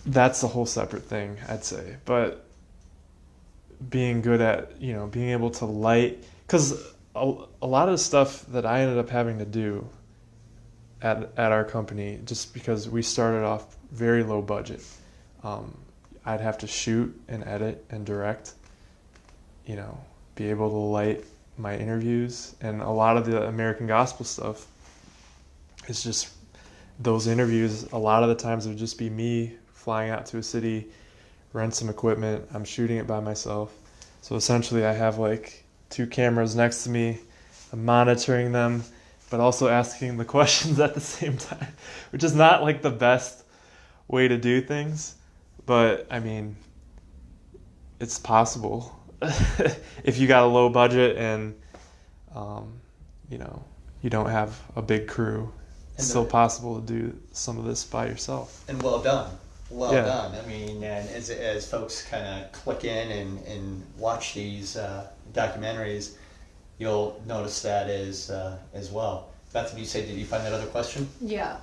that's a whole separate thing, I'd say. But being good at being able to light, because a lot of the stuff that I ended up having to do at our company, just because we started off very low budget, I'd have to shoot and edit and direct, be able to light my interviews, and a lot of the American Gospel stuff is just those interviews. A lot of the times it would just be me flying out to a city, rent some equipment, I'm shooting it by myself. So essentially I have like 2 cameras next to me, I'm monitoring them, but also asking the questions at the same time, which is not like the best way to do things, but I mean, it's possible if you got a low budget and you don't have a big crew. It's still possible to do some of this by yourself. And well done. Well Yeah. done. I mean, and as folks kind of click in and watch these documentaries, you'll notice that as well. Beth, did you find that other question? Yeah,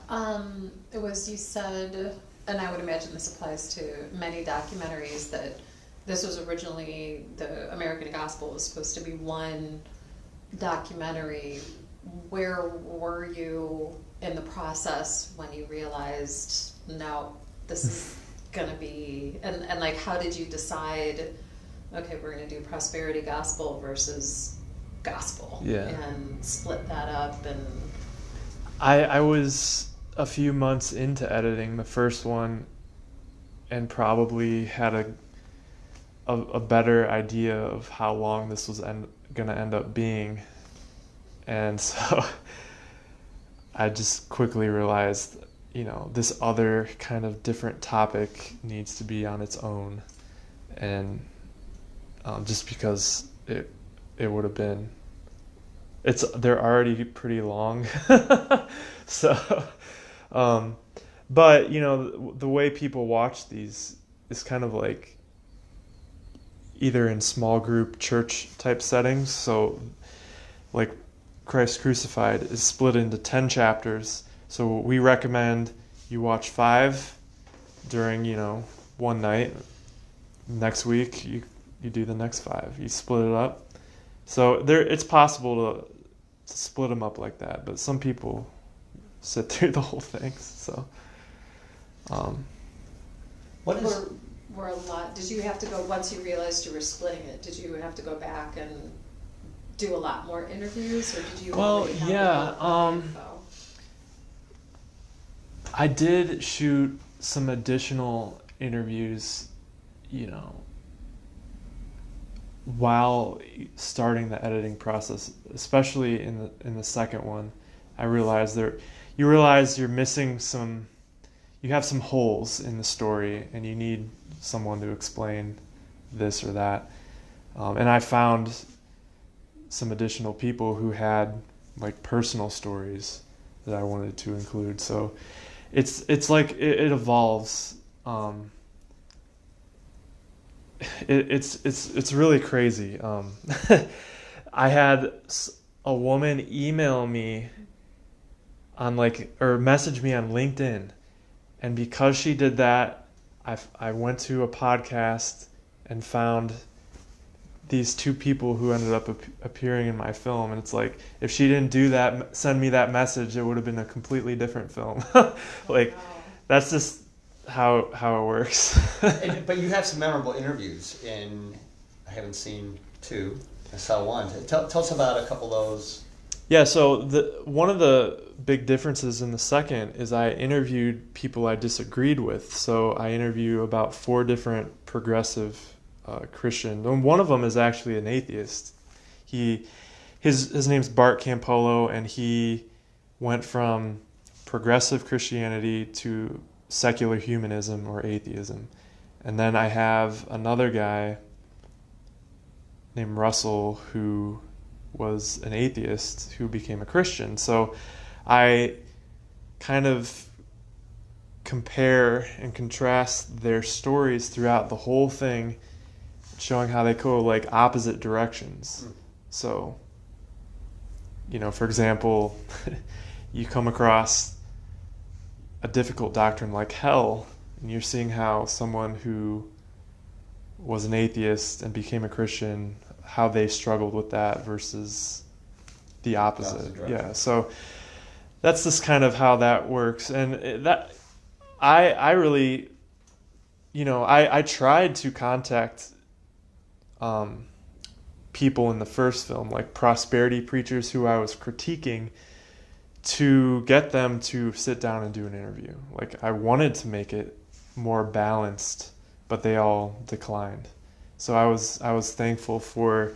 it was, you said, and I would imagine this applies to many documentaries, that this was originally, the American Gospel was supposed to be one documentary. Where were you in the process when you realized, no, this is gonna be, and like, how did you decide, okay, we're gonna do prosperity gospel versus gospel? Yeah. And split that up and... I was a few months into editing the first one and probably had a better idea of how long this was going to end up being. And so I just quickly realized, this other kind of different topic needs to be on its own. And just because it would have been... they're already pretty long. So, but the way people watch these is kind of like either in small group church type settings. So like Christ Crucified is split into 10 chapters. So we recommend you watch 5 during, one night. Next week you do the next 5. You split it up. So it's possible to split them up like that, but some people sit through the whole thing. So, What is... Were a lot, did you have to go, once you realized you were splitting it, did you have to go back and do a lot more interviews, or did you already have the info? I did shoot some additional interviews, while starting the editing process, especially in the second one. I realized you realize you're missing you have some holes in the story, and you need someone to explain this or that. And I found some additional people who had like personal stories that I wanted to include. So it's like it evolves. It's really crazy. I had a woman email me or message me on LinkedIn, and because she did that, I went to a podcast and found these 2 people who ended up appearing in my film. And it's like, if she didn't do that, send me that message, it would have been a completely different film. Like, wow. That's just how it works. But you have some memorable interviews I haven't seen 2. I saw 1. Tell us about a couple of those. Yeah, so one of the big differences in the second is I interviewed people I disagreed with. So I interview about 4 different progressive Christians, and one of them is actually an atheist. His name's Bart Campolo, and he went from progressive Christianity to secular humanism or atheism. And then I have another guy named Russell who was an atheist who became a Christian. So I kind of compare and contrast their stories throughout the whole thing, showing how they go like opposite directions. So, for example, you come across a difficult doctrine like hell, and you're seeing how someone who was an atheist and became a Christian, how they struggled with that versus the opposite. Yeah, so that's just kind of how that works. And that I really, I tried to contact people in the first film, like prosperity preachers who I was critiquing, to get them to sit down and do an interview. Like, I wanted to make it more balanced, but they all declined. So I was thankful for,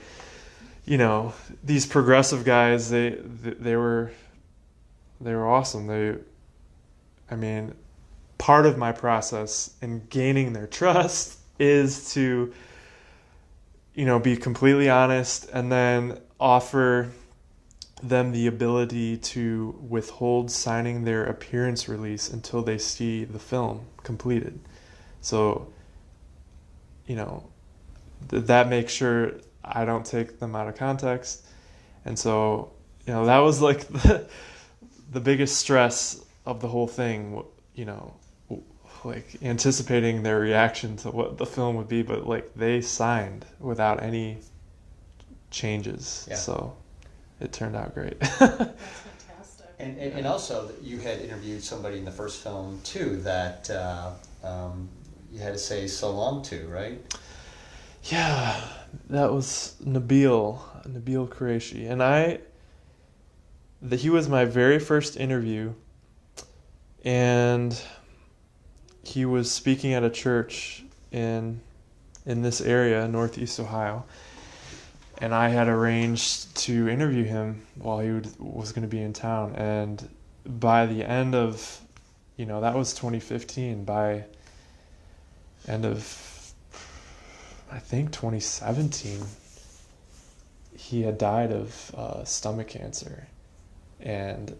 these progressive guys. They were awesome. Part of my process in gaining their trust is to, be completely honest, and then offer them the ability to withhold signing their appearance release until they see the film completed. So, that makes sure I don't take them out of context. And so, that was like the biggest stress of the whole thing, like anticipating their reaction to what the film would be, but like they signed without any changes. Yeah. So it turned out great. That's fantastic. And also, you had interviewed somebody in the first film too that you had to say so long to, right? Yeah, that was Nabil Qureshi, and he was my very first interview, and he was speaking at a church in this area, Northeast Ohio, and I had arranged to interview him while he was going to be in town. And by the end of, that was 2015. By end of, I think 2017, he had died of stomach cancer, and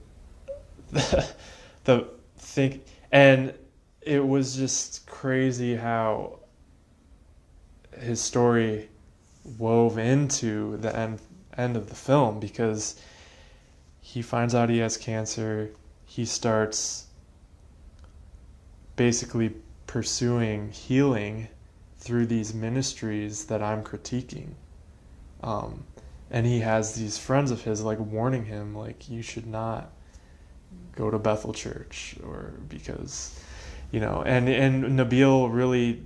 and it was just crazy how his story wove into the end of the film, because he finds out he has cancer. He starts basically pursuing healing through these ministries that I'm critiquing. And he has these friends of his like warning him, like, you should not go to Bethel Church, or because, and Nabil really,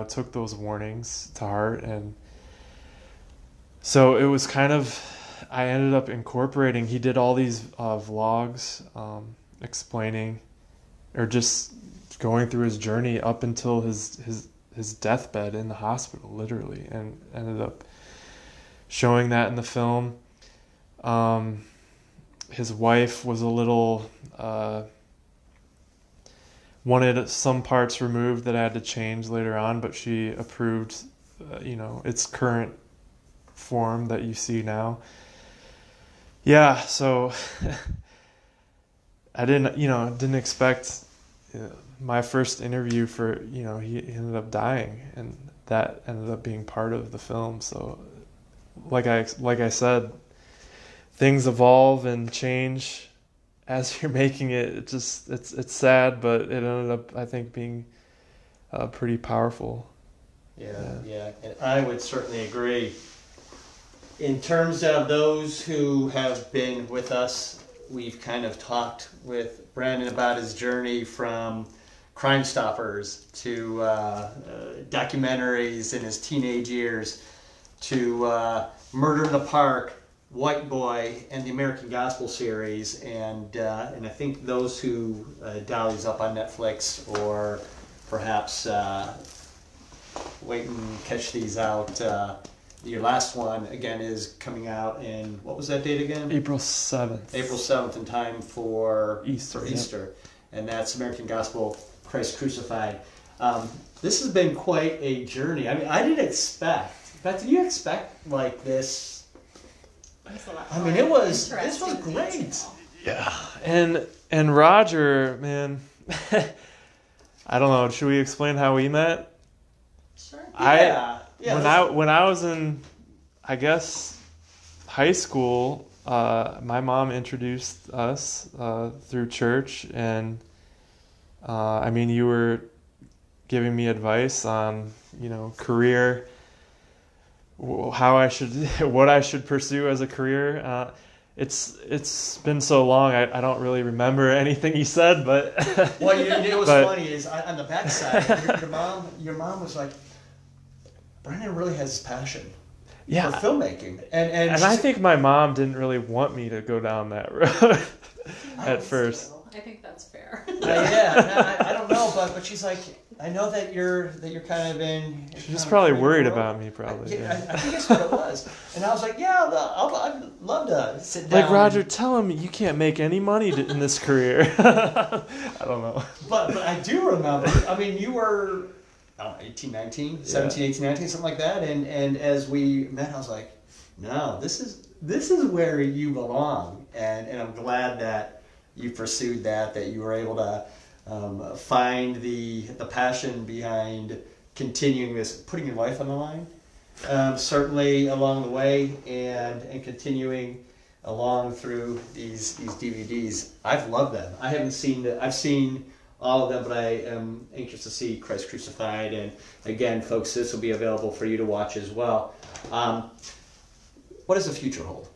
took those warnings to heart. And so it was kind of, I ended up incorporating, he did all these vlogs explaining, or just going through his journey up until his deathbed in the hospital, literally, and ended up showing that in the film. His wife was a little wanted some parts removed that I had to change later on, but she approved its current form that you see now. Yeah, so I didn't expect my first interview for, he ended up dying, and that ended up being part of the film. So like I said, things evolve and change as you're making it. It's sad, but it ended up, I think, being pretty powerful. Yeah, and I would certainly agree. In terms of those who have been with us, we've kind of talked with Brandon about his journey from Crime Stoppers to documentaries in his teenage years to Murder in the Park, White Boy, and the American Gospel series, and I think those who dial these up on Netflix, or perhaps wait and catch these out. Your last one, again, is coming out in, what was that date again? April 7th. April 7th, in time for Easter. Yep. And that's American Gospel, Christ Crucified. This has been quite a journey. I mean, I didn't expect. Beth, did you expect like this? I mean, this was great. Yeah, and Roger, man, I don't know. Should we explain how we met? Sure. When I was in, I guess, high school, my mom introduced us through church, and you were giving me advice on, career, what I should pursue as a career. It's been so long, I don't really remember anything you said, but well, it was funny is on the backside, your mom was like, Brandon really has passion for filmmaking, and I think my mom didn't really want me to go down that road at first. I think that's fair. I don't know, but she's like, I know that you're kind of in. She was probably worried about me, probably. I think that's what it was. And I was like, I'd love to sit down. Like, Roger, tell him you can't make any money in this career. I don't know. But I do remember, you were, 18, 19, 17, 18, 19, something like that. And as we met, I was like, no, this is where you belong. And I'm glad that you pursued that you were able to find the passion behind continuing this, putting your life on the line, certainly along the way, and continuing along through these DVDs. I've loved them. I've seen all of them, but I am anxious to see Christ Crucified. And again, folks, this will be available for you to watch as well. What does the future hold?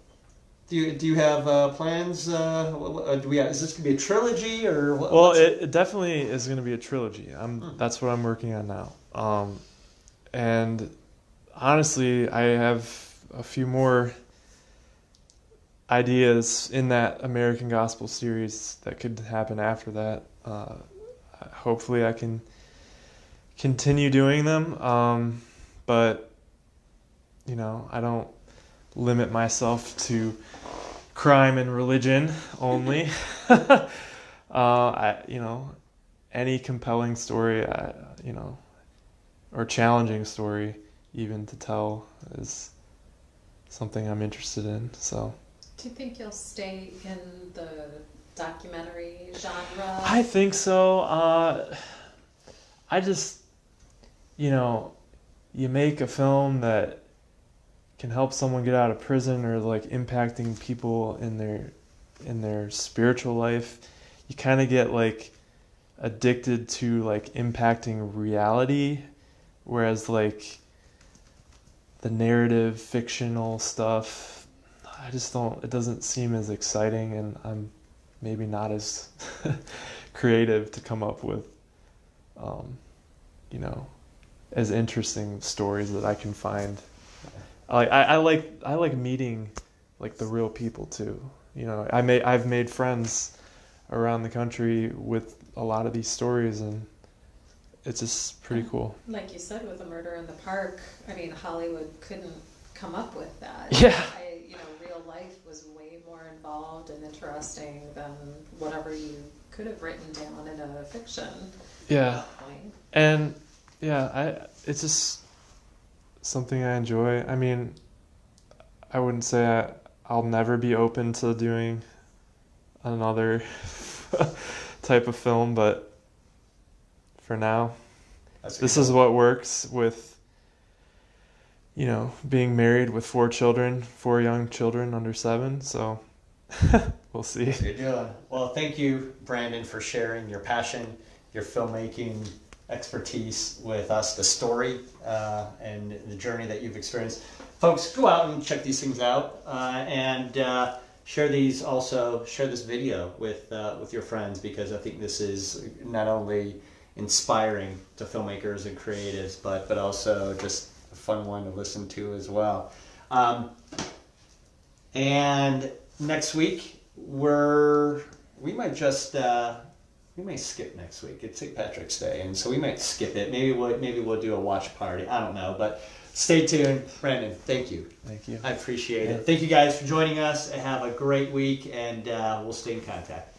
Do you have plans? Do we have, is this gonna be a trilogy or what? Well, it definitely is going to be a trilogy. That's what I'm working on now. And honestly, I have a few more ideas in that American Gospel series that could happen after that. Hopefully, I can continue doing them. But you know, I don't limit myself to crime and religion only. Any compelling story, or challenging story even to tell is something I'm interested in. So Do you think you'll stay in the documentary genre? I think so. I just, you make a film that can help someone get out of prison or like impacting people in their spiritual life. You kind of get like addicted to like impacting reality, whereas like the narrative fictional stuff, it doesn't seem as exciting, and I'm maybe not as creative to come up with as interesting stories that I can find. I like meeting like the real people too. I've made friends around the country with a lot of these stories, and it's just pretty cool. Like you said, with the murder in the park, I mean, Hollywood couldn't come up with that. Yeah. Real life was way more involved and interesting than whatever you could have written down in a fiction. Yeah. At that point. And it's just something I enjoy. I mean, I wouldn't say I'll never be open to doing another type of film, but for now, this is what works with, being married with 4 young children under 7. So we'll see. That's what you're doing. Well, thank you, Brandon, for sharing your passion, your filmmaking expertise with us, the story and the journey that you've experienced. Folks, go out and check these things out, and share this video with your friends, because I think this is not only inspiring to filmmakers and creatives, but also just a fun one to listen to as well. And next week we might skip next week. It's St. Patrick's Day, and so we might skip it. Maybe we'll do a watch party. I don't know, but stay tuned. Brandon, thank you. Thank you. I appreciate it. Thank you guys for joining us. Have a great week, and we'll stay in contact.